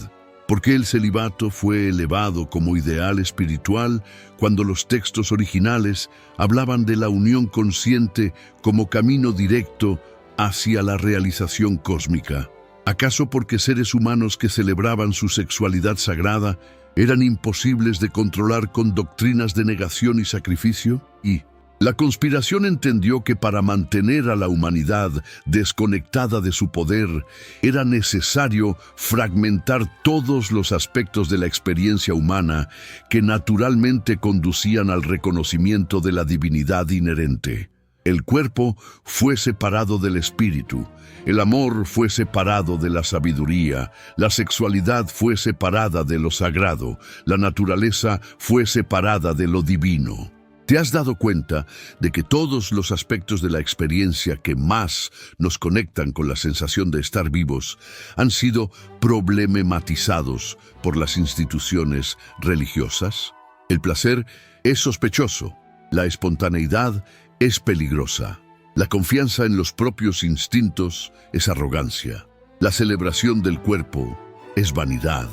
¿Por qué el celibato fue elevado como ideal espiritual cuando los textos originales hablaban de la unión consciente como camino directo hacia la realización cósmica? ¿Acaso porque seres humanos que celebraban su sexualidad sagrada eran imposibles de controlar con doctrinas de negación y sacrificio? Y la conspiración entendió que para mantener a la humanidad desconectada de su poder, era necesario fragmentar todos los aspectos de la experiencia humana que naturalmente conducían al reconocimiento de la divinidad inherente. El cuerpo fue separado del espíritu, el amor fue separado de la sabiduría, la sexualidad fue separada de lo sagrado, la naturaleza fue separada de lo divino. ¿Te has dado cuenta de que todos los aspectos de la experiencia que más nos conectan con la sensación de estar vivos han sido problematizados por las instituciones religiosas? El placer es sospechoso, la espontaneidad es peligrosa, la confianza en los propios instintos es arrogancia, la celebración del cuerpo es vanidad.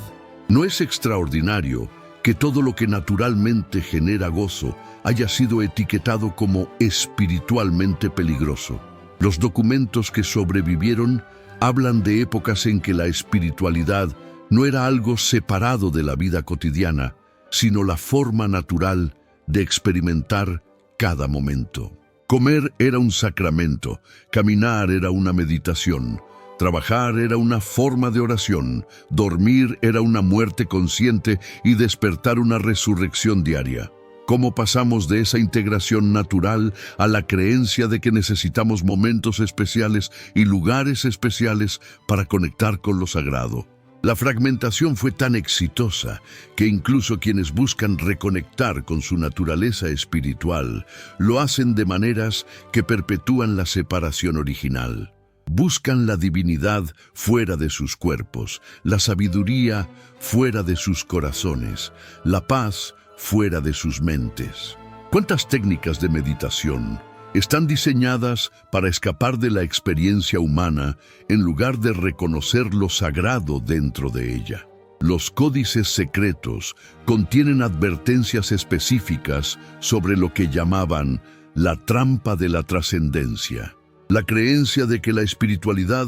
No es extraordinario que todo lo que naturalmente genera gozo haya sido etiquetado como espiritualmente peligroso. Los documentos que sobrevivieron hablan de épocas en que la espiritualidad no era algo separado de la vida cotidiana, sino la forma natural de experimentar cada momento. Comer era un sacramento, caminar era una meditación, trabajar era una forma de oración, dormir era una muerte consciente y despertar una resurrección diaria. ¿Cómo pasamos de esa integración natural a la creencia de que necesitamos momentos especiales y lugares especiales para conectar con lo sagrado? La fragmentación fue tan exitosa que incluso quienes buscan reconectar con su naturaleza espiritual lo hacen de maneras que perpetúan la separación original. Buscan la divinidad fuera de sus cuerpos, la sabiduría fuera de sus corazones, la paz fuera de sus mentes. ¿Cuántas técnicas de meditación están diseñadas para escapar de la experiencia humana en lugar de reconocer lo sagrado dentro de ella? Los códices secretos contienen advertencias específicas sobre lo que llamaban la trampa de la trascendencia, la creencia de que la espiritualidad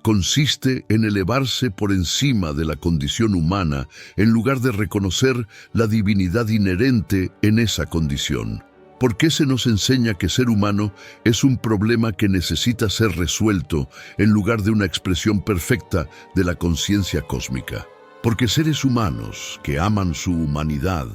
consiste en elevarse por encima de la condición humana en lugar de reconocer la divinidad inherente en esa condición. ¿Por qué se nos enseña que ser humano es un problema que necesita ser resuelto en lugar de una expresión perfecta de la conciencia cósmica? Porque seres humanos que aman su humanidad,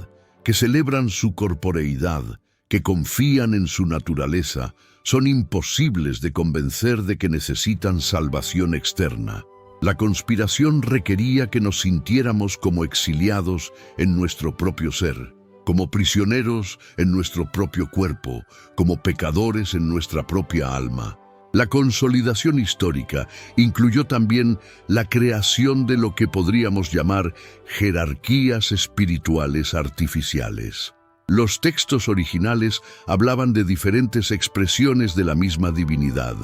que celebran su corporeidad, que confían en su naturaleza, son imposibles de convencer de que necesitan salvación externa. La conspiración requería que nos sintiéramos como exiliados en nuestro propio ser, como prisioneros en nuestro propio cuerpo, como pecadores en nuestra propia alma. La consolidación histórica incluyó también la creación de lo que podríamos llamar jerarquías espirituales artificiales. Los textos originales hablaban de diferentes expresiones de la misma divinidad,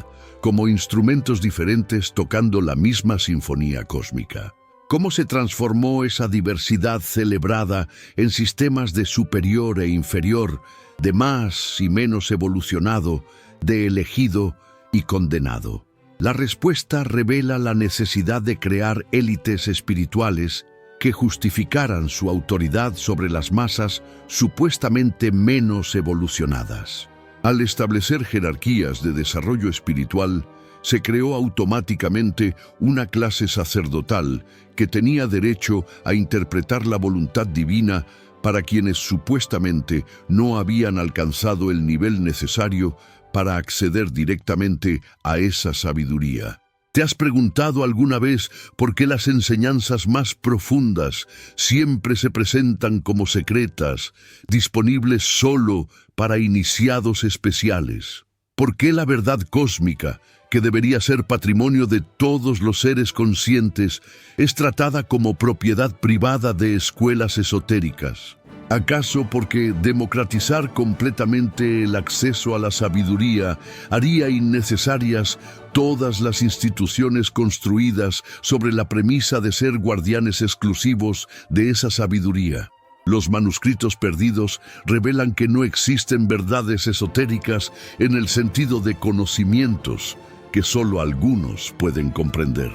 como instrumentos diferentes tocando la misma sinfonía cósmica. ¿Cómo se transformó esa diversidad celebrada en sistemas de superior e inferior, de más y menos evolucionado, de elegido y condenado? La respuesta revela la necesidad de crear élites espirituales que justificaran su autoridad sobre las masas supuestamente menos evolucionadas. Al establecer jerarquías de desarrollo espiritual, se creó automáticamente una clase sacerdotal que tenía derecho a interpretar la voluntad divina para quienes supuestamente no habían alcanzado el nivel necesario para acceder directamente a esa sabiduría. ¿Te has preguntado alguna vez por qué las enseñanzas más profundas siempre se presentan como secretas, disponibles solo para iniciados especiales? ¿Por qué la verdad cósmica, que debería ser patrimonio de todos los seres conscientes, es tratada como propiedad privada de escuelas esotéricas? ¿Acaso porque democratizar completamente el acceso a la sabiduría haría innecesarias todas las instituciones construidas sobre la premisa de ser guardianes exclusivos de esa sabiduría? Los manuscritos perdidos revelan que no existen verdades esotéricas en el sentido de conocimientos que solo algunos pueden comprender.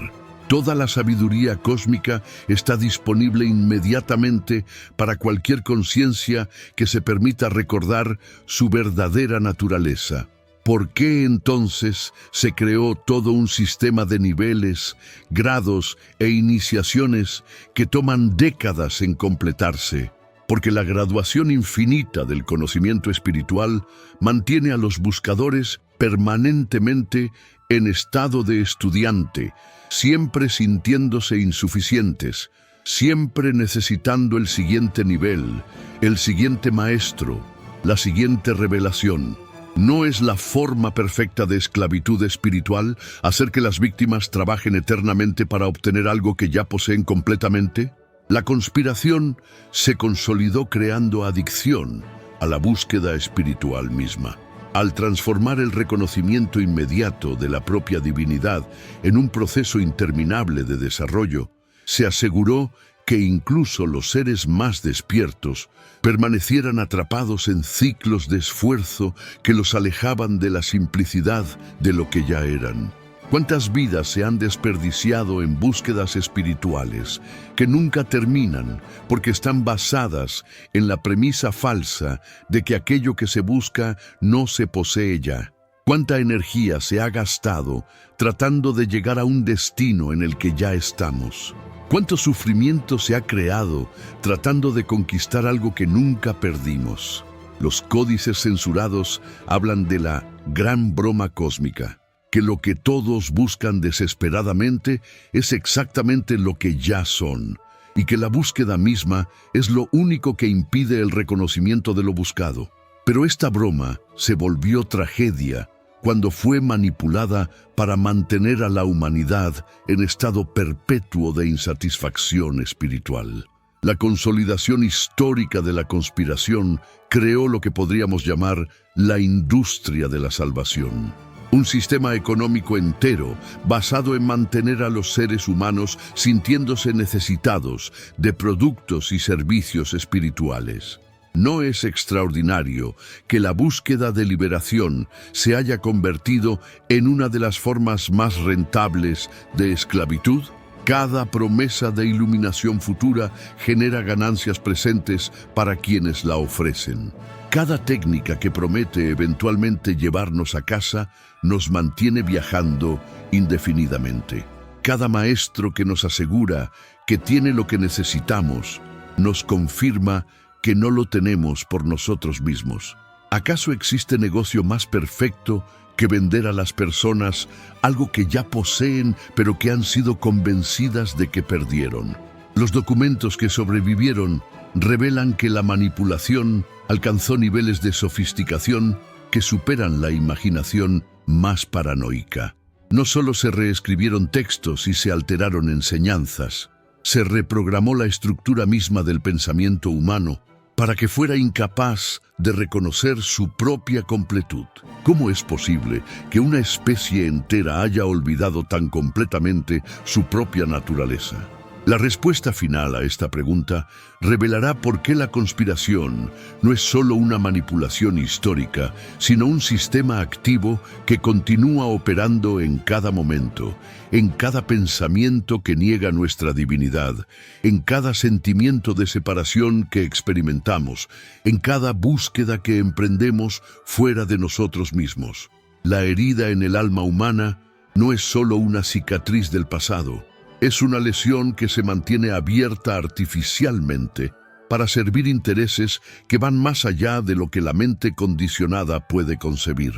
Toda la sabiduría cósmica está disponible inmediatamente para cualquier conciencia que se permita recordar su verdadera naturaleza. ¿Por qué entonces se creó todo un sistema de niveles, grados e iniciaciones que toman décadas en completarse? Porque la graduación infinita del conocimiento espiritual mantiene a los buscadores permanentemente en estado de estudiante, siempre sintiéndose insuficientes, siempre necesitando el siguiente nivel, el siguiente maestro, la siguiente revelación. ¿No es la forma perfecta de esclavitud espiritual hacer que las víctimas trabajen eternamente para obtener algo que ya poseen completamente? La conspiración se consolidó creando adicción a la búsqueda espiritual misma. Al transformar el reconocimiento inmediato de la propia divinidad en un proceso interminable de desarrollo, se aseguró que incluso los seres más despiertos permanecieran atrapados en ciclos de esfuerzo que los alejaban de la simplicidad de lo que ya eran. ¿Cuántas vidas se han desperdiciado en búsquedas espirituales que nunca terminan porque están basadas en la premisa falsa de que aquello que se busca no se posee ya? ¿Cuánta energía se ha gastado tratando de llegar a un destino en el que ya estamos? ¿Cuánto sufrimiento se ha creado tratando de conquistar algo que nunca perdimos? Los códices censurados hablan de la gran broma cósmica, que lo que todos buscan desesperadamente es exactamente lo que ya son, y que la búsqueda misma es lo único que impide el reconocimiento de lo buscado. Pero esta broma se volvió tragedia cuando fue manipulada para mantener a la humanidad en estado perpetuo de insatisfacción espiritual. La consolidación histórica de la conspiración creó lo que podríamos llamar la industria de la salvación. Un sistema económico entero basado en mantener a los seres humanos sintiéndose necesitados de productos y servicios espirituales. ¿No es extraordinario que la búsqueda de liberación se haya convertido en una de las formas más rentables de esclavitud? Cada promesa de iluminación futura genera ganancias presentes para quienes la ofrecen. Cada técnica que promete eventualmente llevarnos a casa nos mantiene viajando indefinidamente. Cada maestro que nos asegura que tiene lo que necesitamos nos confirma que no lo tenemos por nosotros mismos. ¿Acaso existe negocio más perfecto que vender a las personas algo que ya poseen pero que han sido convencidas de que perdieron? Los documentos que sobrevivieron revelan que la manipulación alcanzó niveles de sofisticación que superan la imaginación más paranoica. No solo se reescribieron textos y se alteraron enseñanzas, se reprogramó la estructura misma del pensamiento humano para que fuera incapaz de reconocer su propia completud. ¿Cómo es posible que una especie entera haya olvidado tan completamente su propia naturaleza? La respuesta final a esta pregunta revelará por qué la conspiración no es solo una manipulación histórica, sino un sistema activo que continúa operando en cada momento, en cada pensamiento que niega nuestra divinidad, en cada sentimiento de separación que experimentamos, en cada búsqueda que emprendemos fuera de nosotros mismos. La herida en el alma humana no es solo una cicatriz del pasado, es una lesión que se mantiene abierta artificialmente para servir intereses que van más allá de lo que la mente condicionada puede concebir.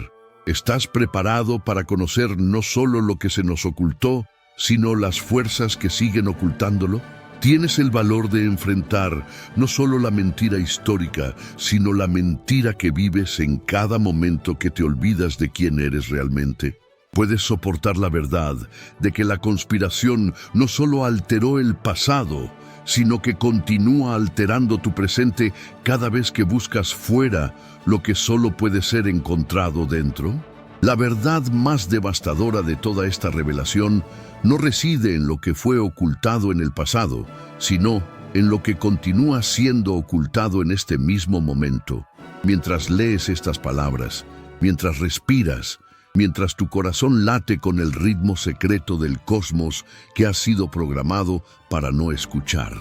¿Estás preparado para conocer no solo lo que se nos ocultó, sino las fuerzas que siguen ocultándolo? ¿Tienes el valor de enfrentar no solo la mentira histórica, sino la mentira que vives en cada momento que te olvidas de quién eres realmente? ¿Puedes soportar la verdad de que la conspiración no solo alteró el pasado, sino que continúa alterando tu presente cada vez que buscas fuera lo que solo puede ser encontrado dentro? La verdad más devastadora de toda esta revelación no reside en lo que fue ocultado en el pasado, sino en lo que continúa siendo ocultado en este mismo momento. Mientras lees estas palabras, mientras respiras, mientras tu corazón late con el ritmo secreto del cosmos que ha sido programado para no escuchar.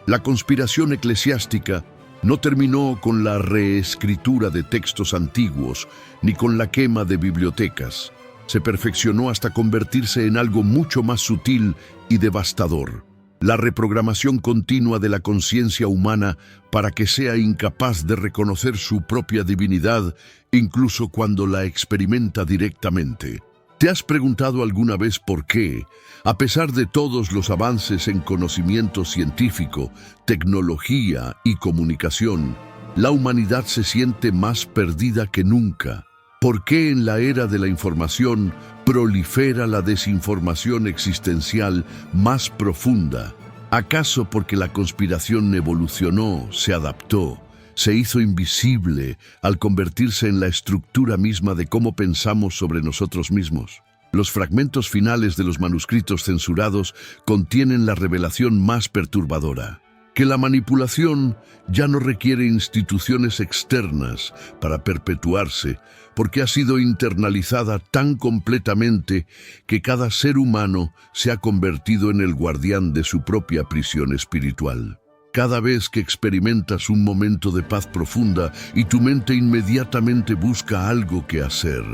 La conspiración eclesiástica no terminó con la reescritura de textos antiguos ni con la quema de bibliotecas. Se perfeccionó hasta convertirse en algo mucho más sutil y devastador. La reprogramación continua de la conciencia humana para que sea incapaz de reconocer su propia divinidad, incluso cuando la experimenta directamente. ¿Te has preguntado alguna vez por qué, a pesar de todos los avances en conocimiento científico, tecnología y comunicación, la humanidad se siente más perdida que nunca? ¿Por qué en la era de la información prolifera la desinformación existencial más profunda? ¿Acaso porque la conspiración evolucionó, se adaptó, se hizo invisible al convertirse en la estructura misma de cómo pensamos sobre nosotros mismos? Los fragmentos finales de los manuscritos censurados contienen la revelación más perturbadora: que la manipulación ya no requiere instituciones externas para perpetuarse, porque ha sido internalizada tan completamente que cada ser humano se ha convertido en el guardián de su propia prisión espiritual. Cada vez que experimentas un momento de paz profunda y tu mente inmediatamente busca algo que hacer,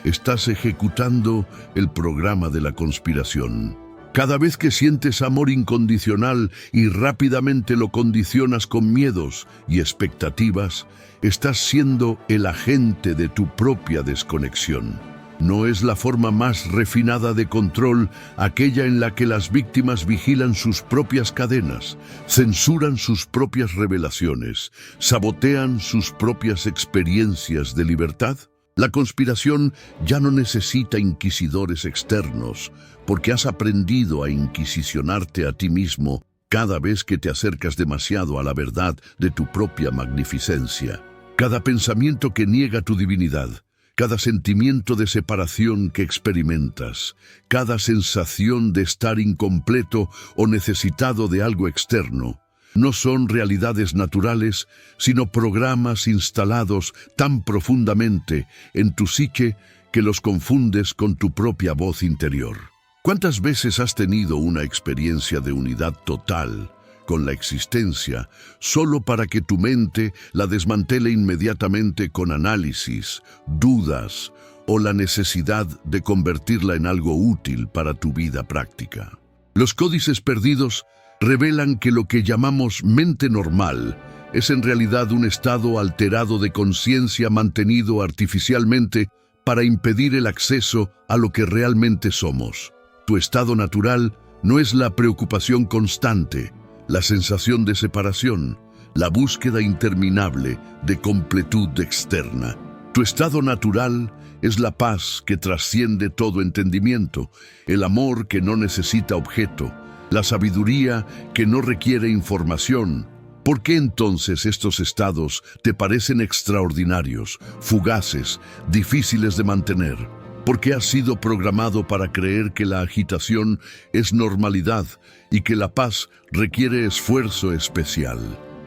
estás ejecutando el programa de la conspiración. Cada vez que sientes amor incondicional y rápidamente lo condicionas con miedos y expectativas, estás siendo el agente de tu propia desconexión. ¿No es la forma más refinada de control aquella en la que las víctimas vigilan sus propias cadenas, censuran sus propias revelaciones, sabotean sus propias experiencias de libertad? La conspiración ya no necesita inquisidores externos, porque has aprendido a inquisicionarte a ti mismo cada vez que te acercas demasiado a la verdad de tu propia magnificencia. Cada pensamiento que niega tu divinidad, cada sentimiento de separación que experimentas, cada sensación de estar incompleto o necesitado de algo externo, no son realidades naturales, sino programas instalados tan profundamente en tu psique que los confundes con tu propia voz interior. ¿Cuántas veces has tenido una experiencia de unidad total con la existencia solo para que tu mente la desmantele inmediatamente con análisis, dudas o la necesidad de convertirla en algo útil para tu vida práctica? Los códices perdidos revelan que lo que llamamos mente normal es en realidad un estado alterado de conciencia mantenido artificialmente para impedir el acceso a lo que realmente somos. Tu estado natural no es la preocupación constante, la sensación de separación, la búsqueda interminable de completud externa. Tu estado natural es la paz que trasciende todo entendimiento, el amor que no necesita objeto, la sabiduría que no requiere información. ¿Por qué entonces estos estados te parecen extraordinarios, fugaces, difíciles de mantener? porque has sido programado para creer que la agitación es normalidad y que la paz requiere esfuerzo especial.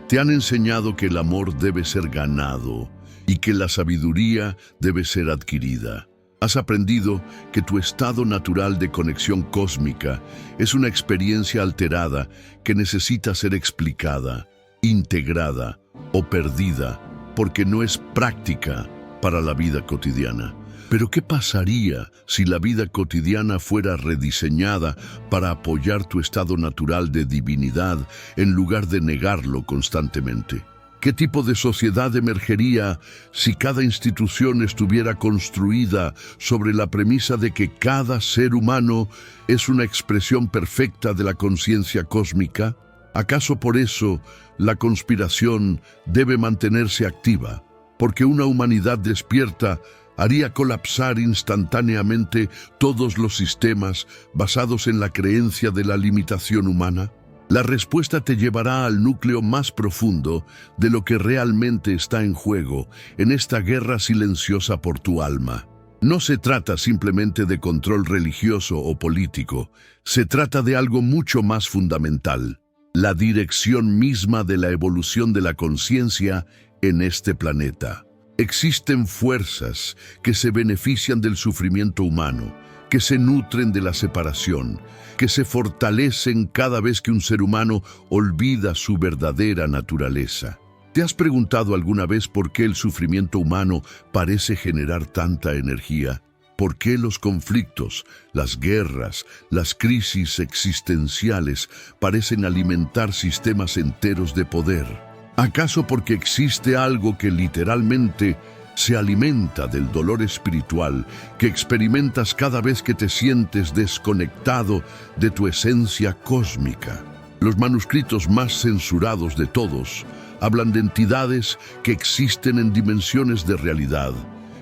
Te han enseñado que el amor debe ser ganado y que la sabiduría debe ser adquirida. Has aprendido que tu estado natural de conexión cósmica es una experiencia alterada que necesita ser explicada, integrada o perdida porque no es práctica para la vida cotidiana. Pero ¿qué pasaría si la vida cotidiana fuera rediseñada para apoyar tu estado natural de divinidad en lugar de negarlo constantemente? ¿Qué tipo de sociedad emergería si cada institución estuviera construida sobre la premisa de que cada ser humano es una expresión perfecta de la conciencia cósmica? ¿Acaso por eso la conspiración debe mantenerse activa? Porque una humanidad despierta haría colapsar instantáneamente todos los sistemas basados en la creencia de la limitación humana. La respuesta te llevará al núcleo más profundo de lo que realmente está en juego en esta guerra silenciosa por tu alma. No se trata simplemente de control religioso o político, se trata de algo mucho más fundamental, la dirección misma de la evolución de la conciencia en este planeta. Existen fuerzas que se benefician del sufrimiento humano, que se nutren de la separación, que se fortalecen cada vez que un ser humano olvida su verdadera naturaleza. ¿Te has preguntado alguna vez por qué el sufrimiento humano parece generar tanta energía? ¿Por qué los conflictos, las guerras, las crisis existenciales parecen alimentar sistemas enteros de poder? ¿Acaso porque existe algo que literalmente se alimenta del dolor espiritual que experimentas cada vez que te sientes desconectado de tu esencia cósmica? Los manuscritos más censurados de todos hablan de entidades que existen en dimensiones de realidad,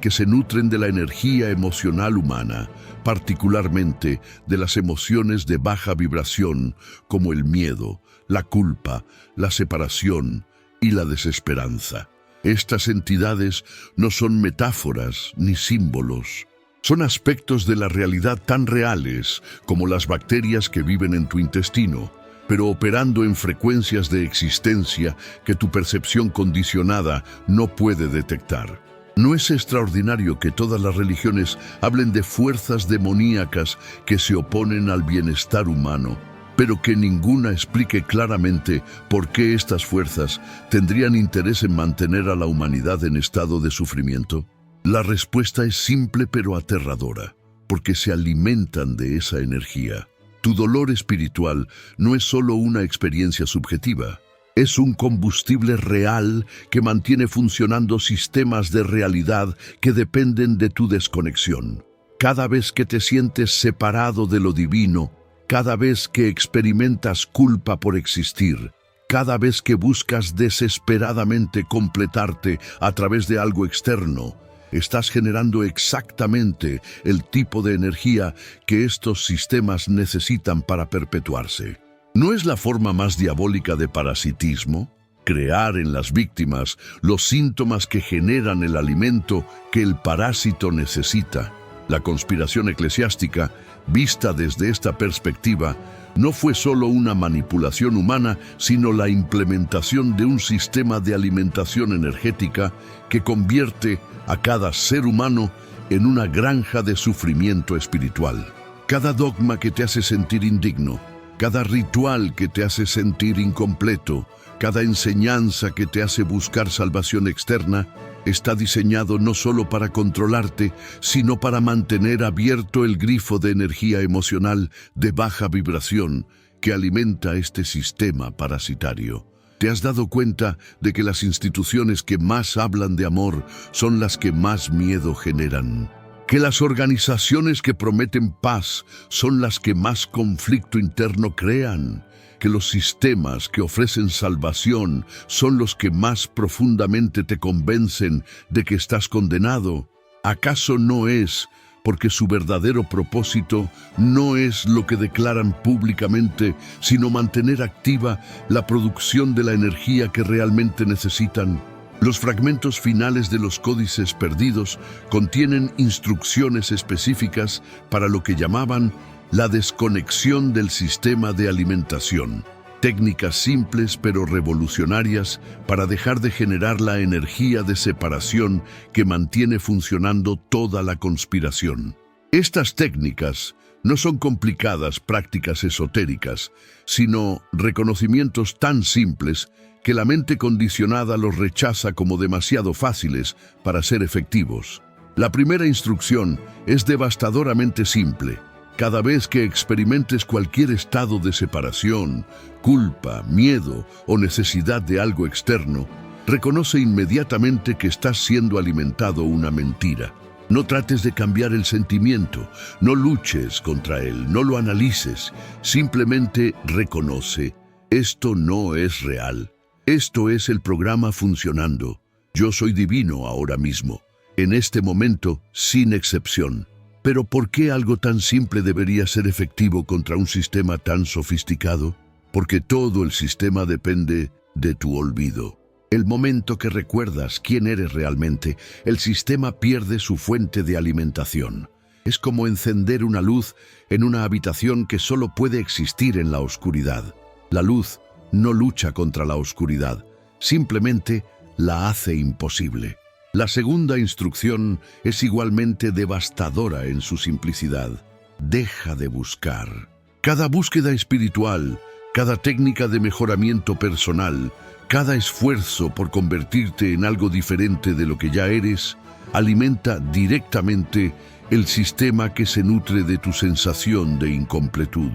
que se nutren de la energía emocional humana, particularmente de las emociones de baja vibración como el miedo, la culpa, la separación y la desesperanza. Estas entidades no son metáforas ni símbolos. Son aspectos de la realidad tan reales como las bacterias que viven en tu intestino, pero operando en frecuencias de existencia que tu percepción condicionada no puede detectar. ¿No es extraordinario que todas las religiones hablen de fuerzas demoníacas que se oponen al bienestar humano, pero que ninguna explique claramente por qué estas fuerzas tendrían interés en mantener a la humanidad en estado de sufrimiento? La respuesta es simple pero aterradora, porque se alimentan de esa energía. Tu dolor espiritual no es solo una experiencia subjetiva, es un combustible real que mantiene funcionando sistemas de realidad que dependen de tu desconexión. Cada vez que te sientes separado de lo divino, cada vez que experimentas culpa por existir, cada vez que buscas desesperadamente completarte a través de algo externo, estás generando exactamente el tipo de energía que estos sistemas necesitan para perpetuarse. ¿No es la forma más diabólica de parasitismo? Crear en las víctimas los síntomas que generan el alimento que el parásito necesita. La conspiración eclesiástica, vista desde esta perspectiva, no fue solo una manipulación humana, sino la implementación de un sistema de alimentación energética que convierte a cada ser humano en una granja de sufrimiento espiritual. Cada dogma que te hace sentir indigno, cada ritual que te hace sentir incompleto, cada enseñanza que te hace buscar salvación externa, está diseñado no solo para controlarte, sino para mantener abierto el grifo de energía emocional de baja vibración que alimenta este sistema parasitario. ¿Te has dado cuenta de que las instituciones que más hablan de amor son las que más miedo generan? Que las organizaciones que prometen paz son las que más conflicto interno crean. Que los sistemas que ofrecen salvación son los que más profundamente te convencen de que estás condenado. ¿Acaso no es porque su verdadero propósito no es lo que declaran públicamente, sino mantener activa la producción de la energía que realmente necesitan? Los fragmentos finales de los códices perdidos contienen instrucciones específicas para lo que llamaban la desconexión del sistema de alimentación. Técnicas simples pero revolucionarias para dejar de generar la energía de separación que mantiene funcionando toda la conspiración. Estas técnicas no son complicadas prácticas esotéricas, sino reconocimientos tan simples que la mente condicionada los rechaza como demasiado fáciles para ser efectivos. La primera instrucción es devastadoramente simple. Cada vez que experimentes cualquier estado de separación, culpa, miedo o necesidad de algo externo, reconoce inmediatamente que estás siendo alimentado una mentira. No trates de cambiar el sentimiento, no luches contra él, no lo analices, simplemente reconoce: esto no es real. Esto es el programa funcionando. Yo soy divino ahora mismo, en este momento, sin excepción. Pero ¿por qué algo tan simple debería ser efectivo contra un sistema tan sofisticado? Porque todo el sistema depende de tu olvido. El momento que recuerdas quién eres realmente, el sistema pierde su fuente de alimentación. Es como encender una luz en una habitación que solo puede existir en la oscuridad. La luz no lucha contra la oscuridad, simplemente la hace imposible. La segunda instrucción es igualmente devastadora en su simplicidad. Deja de buscar. Cada búsqueda espiritual, cada técnica de mejoramiento personal, cada esfuerzo por convertirte en algo diferente de lo que ya eres, alimenta directamente el sistema que se nutre de tu sensación de incompletud.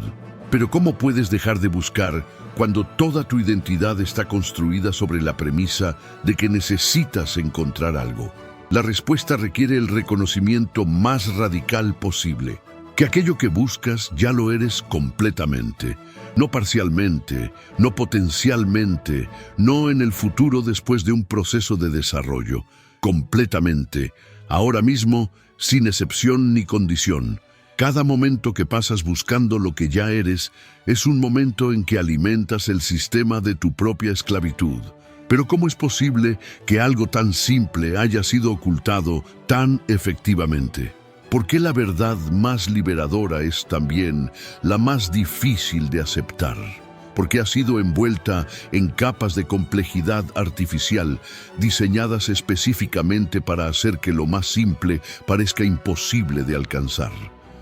Pero ¿cómo puedes dejar de buscar cuando toda tu identidad está construida sobre la premisa de que necesitas encontrar algo? La respuesta requiere el reconocimiento más radical posible, que aquello que buscas ya lo eres completamente, no parcialmente, no potencialmente, no en el futuro después de un proceso de desarrollo, completamente, ahora mismo, sin excepción ni condición. Cada momento que pasas buscando lo que ya eres es un momento en que alimentas el sistema de tu propia esclavitud. Pero ¿cómo es posible que algo tan simple haya sido ocultado tan efectivamente? ¿Por qué la verdad más liberadora es también la más difícil de aceptar? Porque ha sido envuelta en capas de complejidad artificial, diseñadas específicamente para hacer que lo más simple parezca imposible de alcanzar.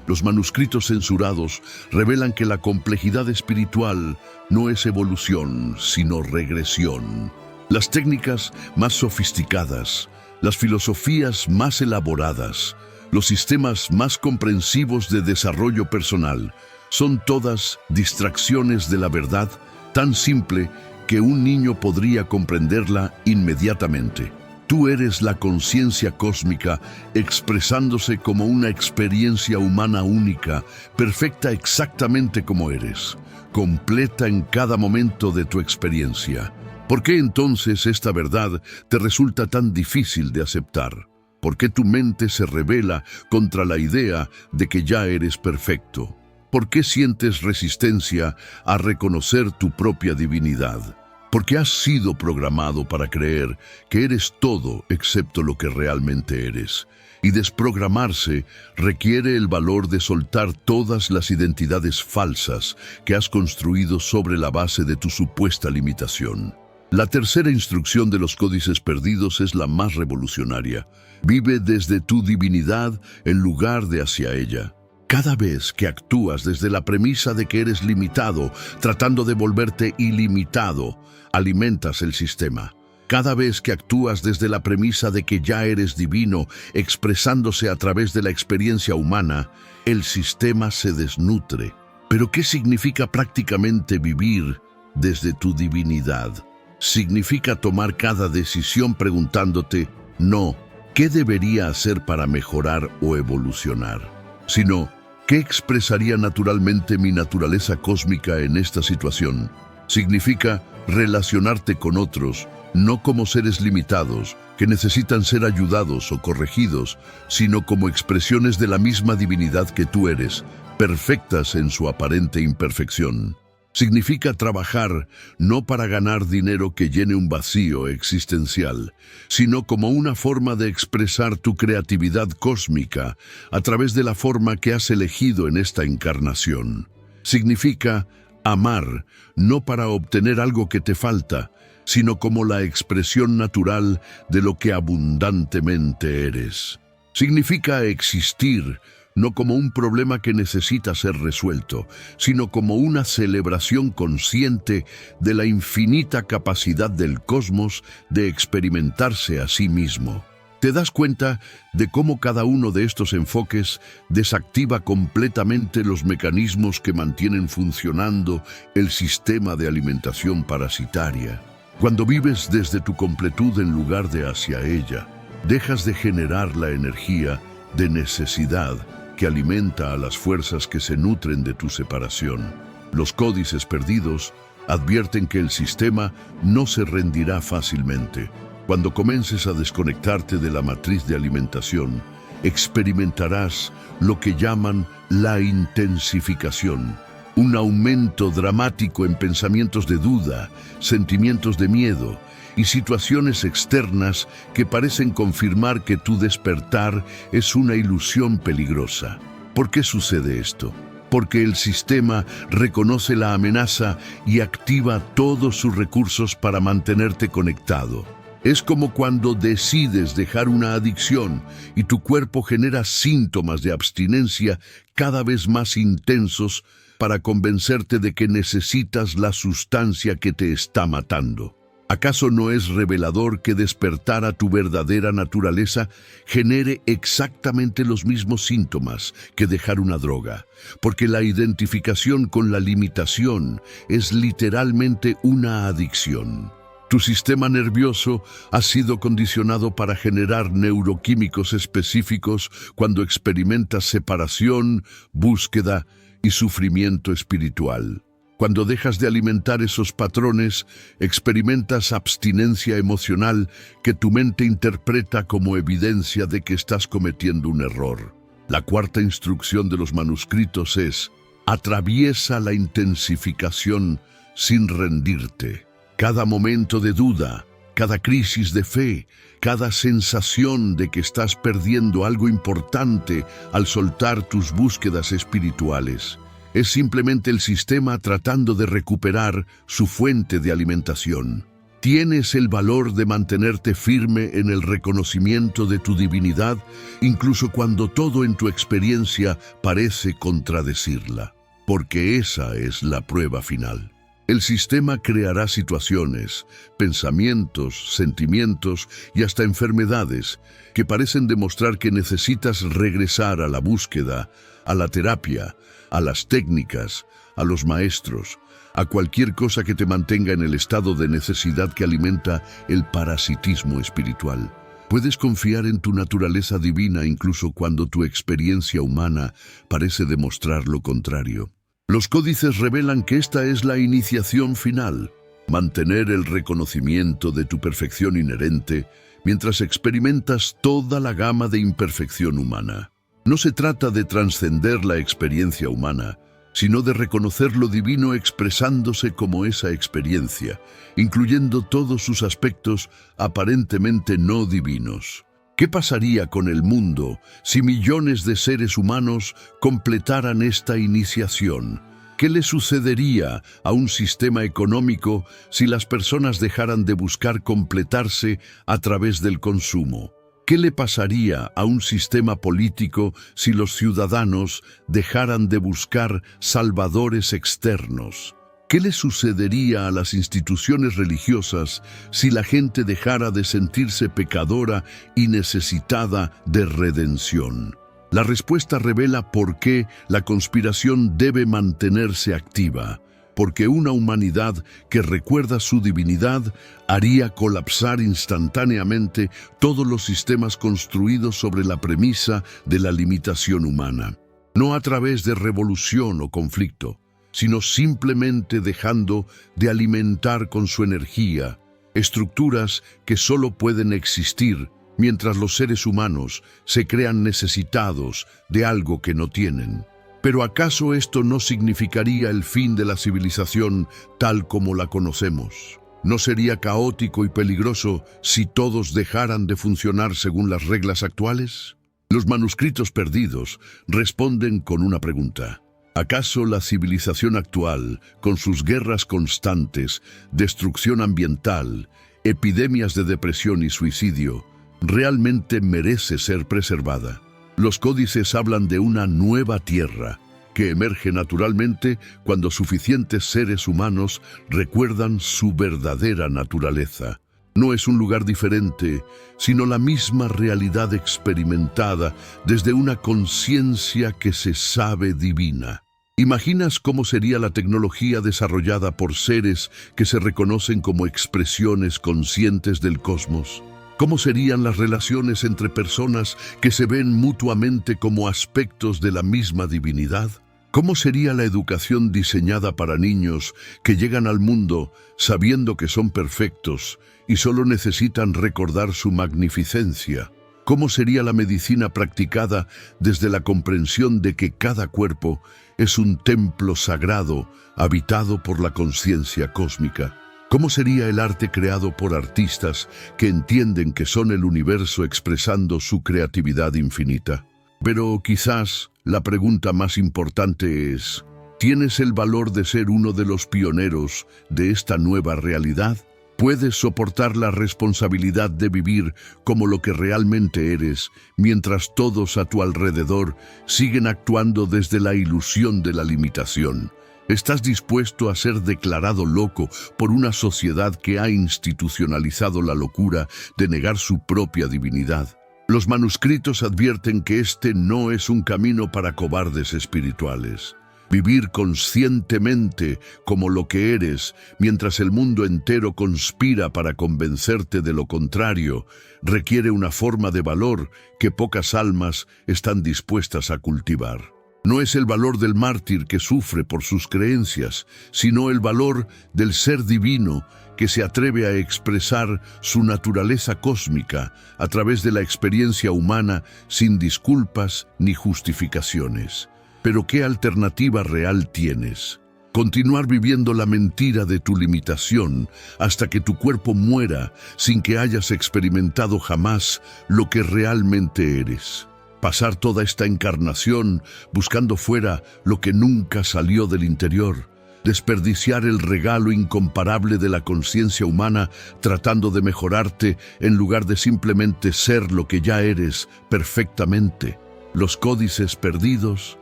Los manuscritos censurados revelan que la complejidad espiritual no es evolución, sino regresión. Las técnicas más sofisticadas, las filosofías más elaboradas, los sistemas más comprensivos de desarrollo personal, son todas distracciones de la verdad tan simple que un niño podría comprenderla inmediatamente. Tú eres la conciencia cósmica expresándose como una experiencia humana única, perfecta exactamente como eres, completa en cada momento de tu experiencia. ¿Por qué entonces esta verdad te resulta tan difícil de aceptar? ¿Por qué tu mente se rebela contra la idea de que ya eres perfecto? ¿Por qué sientes resistencia a reconocer tu propia divinidad? Porque has sido programado para creer que eres todo excepto lo que realmente eres. Y desprogramarse requiere el valor de soltar todas las identidades falsas que has construido sobre la base de tu supuesta limitación. La tercera instrucción de los códices perdidos es la más revolucionaria. Vive desde tu divinidad en lugar de hacia ella. Cada vez que actúas desde la premisa de que eres limitado, tratando de volverte ilimitado, alimentas el sistema. Cada vez que actúas desde la premisa de que ya eres divino, expresándose a través de la experiencia humana, el sistema se desnutre. ¿Pero qué significa prácticamente vivir desde tu divinidad? Significa tomar cada decisión preguntándote, no, ¿qué debería hacer para mejorar o evolucionar? Sino, ¿qué expresaría naturalmente mi naturaleza cósmica en esta situación? Significa relacionarte con otros, no como seres limitados, que necesitan ser ayudados o corregidos, sino como expresiones de la misma divinidad que tú eres, perfectas en su aparente imperfección. Significa trabajar no para ganar dinero que llene un vacío existencial, sino como una forma de expresar tu creatividad cósmica a través de la forma que has elegido en esta encarnación. Significa amar no para obtener algo que te falta, sino como la expresión natural de lo que abundantemente eres. Significa existir no como un problema que necesita ser resuelto, sino como una celebración consciente de la infinita capacidad del cosmos de experimentarse a sí mismo. ¿Te das cuenta de cómo cada uno de estos enfoques desactiva completamente los mecanismos que mantienen funcionando el sistema de alimentación parasitaria? Cuando vives desde tu completud en lugar de hacia ella, dejas de generar la energía de necesidad que alimenta a las fuerzas que se nutren de tu separación. Los códices perdidos advierten que el sistema no se rendirá fácilmente. Cuando comiences a desconectarte de la matriz de alimentación, experimentarás lo que llaman la intensificación, un aumento dramático en pensamientos de duda, sentimientos de miedo y situaciones externas que parecen confirmar que tu despertar es una ilusión peligrosa. ¿Por qué sucede esto? Porque el sistema reconoce la amenaza y activa todos sus recursos para mantenerte conectado. Es como cuando decides dejar una adicción y tu cuerpo genera síntomas de abstinencia cada vez más intensos para convencerte de que necesitas la sustancia que te está matando. ¿Acaso no es revelador que despertar a tu verdadera naturaleza genere exactamente los mismos síntomas que dejar una droga? Porque la identificación con la limitación es literalmente una adicción. Tu sistema nervioso ha sido condicionado para generar neuroquímicos específicos cuando experimentas separación, búsqueda y sufrimiento espiritual. Cuando dejas de alimentar esos patrones, experimentas abstinencia emocional que tu mente interpreta como evidencia de que estás cometiendo un error. La cuarta instrucción de los manuscritos es: atraviesa la intensificación sin rendirte. Cada momento de duda, cada crisis de fe, cada sensación de que estás perdiendo algo importante al soltar tus búsquedas espirituales, es simplemente el sistema tratando de recuperar su fuente de alimentación. Tienes el valor de mantenerte firme en el reconocimiento de tu divinidad, incluso cuando todo en tu experiencia parece contradecirla, porque esa es la prueba final. El sistema creará situaciones, pensamientos, sentimientos y hasta enfermedades que parecen demostrar que necesitas regresar a la búsqueda, a la terapia, a las técnicas, a los maestros, a cualquier cosa que te mantenga en el estado de necesidad que alimenta el parasitismo espiritual. Puedes confiar en tu naturaleza divina incluso cuando tu experiencia humana parece demostrar lo contrario. Los códices revelan que esta es la iniciación final, mantener el reconocimiento de tu perfección inherente mientras experimentas toda la gama de imperfección humana. No se trata de trascender la experiencia humana, sino de reconocer lo divino expresándose como esa experiencia, incluyendo todos sus aspectos aparentemente no divinos. ¿Qué pasaría con el mundo si millones de seres humanos completaran esta iniciación? ¿Qué le sucedería a un sistema económico si las personas dejaran de buscar completarse a través del consumo? ¿Qué le pasaría a un sistema político si los ciudadanos dejaran de buscar salvadores externos? ¿Qué le sucedería a las instituciones religiosas si la gente dejara de sentirse pecadora y necesitada de redención? La respuesta revela por qué la conspiración debe mantenerse activa, porque una humanidad que recuerda su divinidad haría colapsar instantáneamente todos los sistemas construidos sobre la premisa de la limitación humana, no a través de revolución o conflicto, sino simplemente dejando de alimentar con su energía estructuras que solo pueden existir mientras los seres humanos se crean necesitados de algo que no tienen. Pero ¿acaso esto no significaría el fin de la civilización tal como la conocemos? ¿No sería caótico y peligroso si todos dejaran de funcionar según las reglas actuales? Los manuscritos perdidos responden con una pregunta. ¿Acaso la civilización actual, con sus guerras constantes, destrucción ambiental, epidemias de depresión y suicidio, realmente merece ser preservada? Los códices hablan de una nueva tierra que emerge naturalmente cuando suficientes seres humanos recuerdan su verdadera naturaleza. No es un lugar diferente, sino la misma realidad experimentada desde una conciencia que se sabe divina. ¿Imaginas cómo sería la tecnología desarrollada por seres que se reconocen como expresiones conscientes del cosmos? ¿Cómo serían las relaciones entre personas que se ven mutuamente como aspectos de la misma divinidad? ¿Cómo sería la educación diseñada para niños que llegan al mundo sabiendo que son perfectos y solo necesitan recordar su magnificencia? ¿Cómo sería la medicina practicada desde la comprensión de que cada cuerpo es un templo sagrado habitado por la conciencia cósmica? ¿Cómo sería el arte creado por artistas que entienden que son el universo expresando su creatividad infinita? Pero quizás la pregunta más importante es, ¿tienes el valor de ser uno de los pioneros de esta nueva realidad? ¿Puedes soportar la responsabilidad de vivir como lo que realmente eres, mientras todos a tu alrededor siguen actuando desde la ilusión de la limitación? ¿Estás dispuesto a ser declarado loco por una sociedad que ha institucionalizado la locura de negar su propia divinidad? Los manuscritos advierten que este no es un camino para cobardes espirituales. Vivir conscientemente como lo que eres, mientras el mundo entero conspira para convencerte de lo contrario, requiere una forma de valor que pocas almas están dispuestas a cultivar. No es el valor del mártir que sufre por sus creencias, sino el valor del ser divino que se atreve a expresar su naturaleza cósmica a través de la experiencia humana sin disculpas ni justificaciones. Pero ¿qué alternativa real tienes? Continuar viviendo la mentira de tu limitación hasta que tu cuerpo muera sin que hayas experimentado jamás lo que realmente eres. Pasar toda esta encarnación buscando fuera lo que nunca salió del interior. Desperdiciar el regalo incomparable de la conciencia humana tratando de mejorarte en lugar de simplemente ser lo que ya eres perfectamente. Los códices perdidos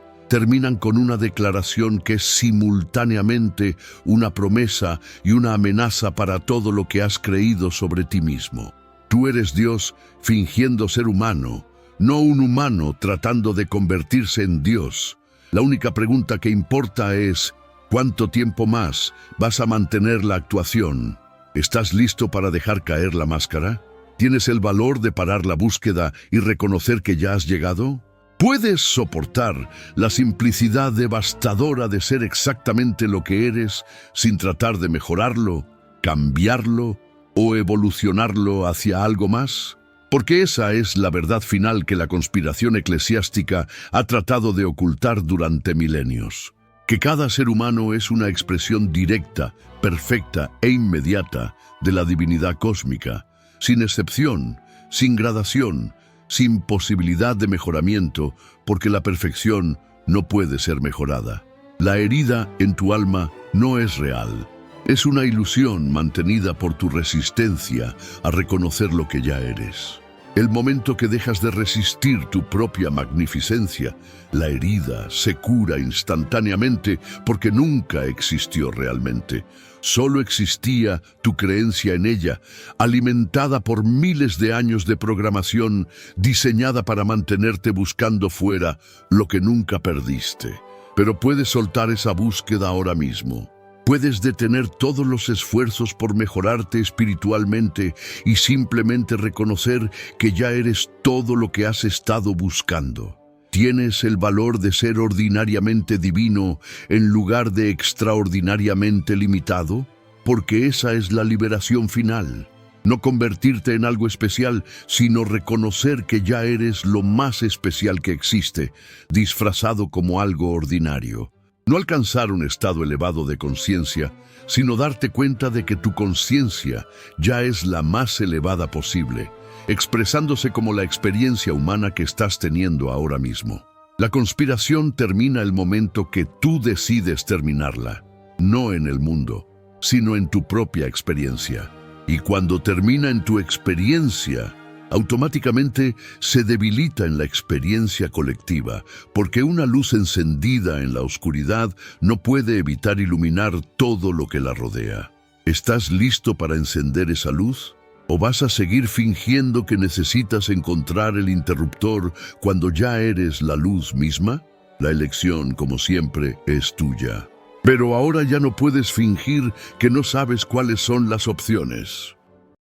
terminan con una declaración que es simultáneamente una promesa y una amenaza para todo lo que has creído sobre ti mismo. Tú eres Dios fingiendo ser humano, no un humano tratando de convertirse en Dios. La única pregunta que importa es, ¿cuánto tiempo más vas a mantener la actuación? ¿Estás listo para dejar caer la máscara? ¿Tienes el valor de parar la búsqueda y reconocer que ya has llegado? ¿Puedes soportar la simplicidad devastadora de ser exactamente lo que eres sin tratar de mejorarlo, cambiarlo o evolucionarlo hacia algo más? Porque esa es la verdad final que la conspiración eclesiástica ha tratado de ocultar durante milenios. Que cada ser humano es una expresión directa, perfecta e inmediata de la divinidad cósmica, sin excepción, sin gradación, sin posibilidad de mejoramiento, porque la perfección no puede ser mejorada. La herida en tu alma no es real. Es una ilusión mantenida por tu resistencia a reconocer lo que ya eres. El momento que dejas de resistir tu propia magnificencia, la herida se cura instantáneamente porque nunca existió realmente. Solo existía tu creencia en ella, alimentada por miles de años de programación diseñada para mantenerte buscando fuera lo que nunca perdiste. Pero puedes soltar esa búsqueda ahora mismo. Puedes detener todos los esfuerzos por mejorarte espiritualmente y simplemente reconocer que ya eres todo lo que has estado buscando. ¿Tienes el valor de ser ordinariamente divino en lugar de extraordinariamente limitado? Porque esa es la liberación final. No convertirte en algo especial, sino reconocer que ya eres lo más especial que existe, disfrazado como algo ordinario. No alcanzar un estado elevado de conciencia, sino darte cuenta de que tu conciencia ya es la más elevada posible, expresándose como la experiencia humana que estás teniendo ahora mismo. La conspiración termina el momento que tú decides terminarla, no en el mundo, sino en tu propia experiencia. Y cuando termina en tu experiencia, automáticamente se debilita en la experiencia colectiva, porque una luz encendida en la oscuridad no puede evitar iluminar todo lo que la rodea. ¿Estás listo para encender esa luz? ¿O vas a seguir fingiendo que necesitas encontrar el interruptor cuando ya eres la luz misma? La elección, como siempre, es tuya. Pero ahora ya no puedes fingir que no sabes cuáles son las opciones.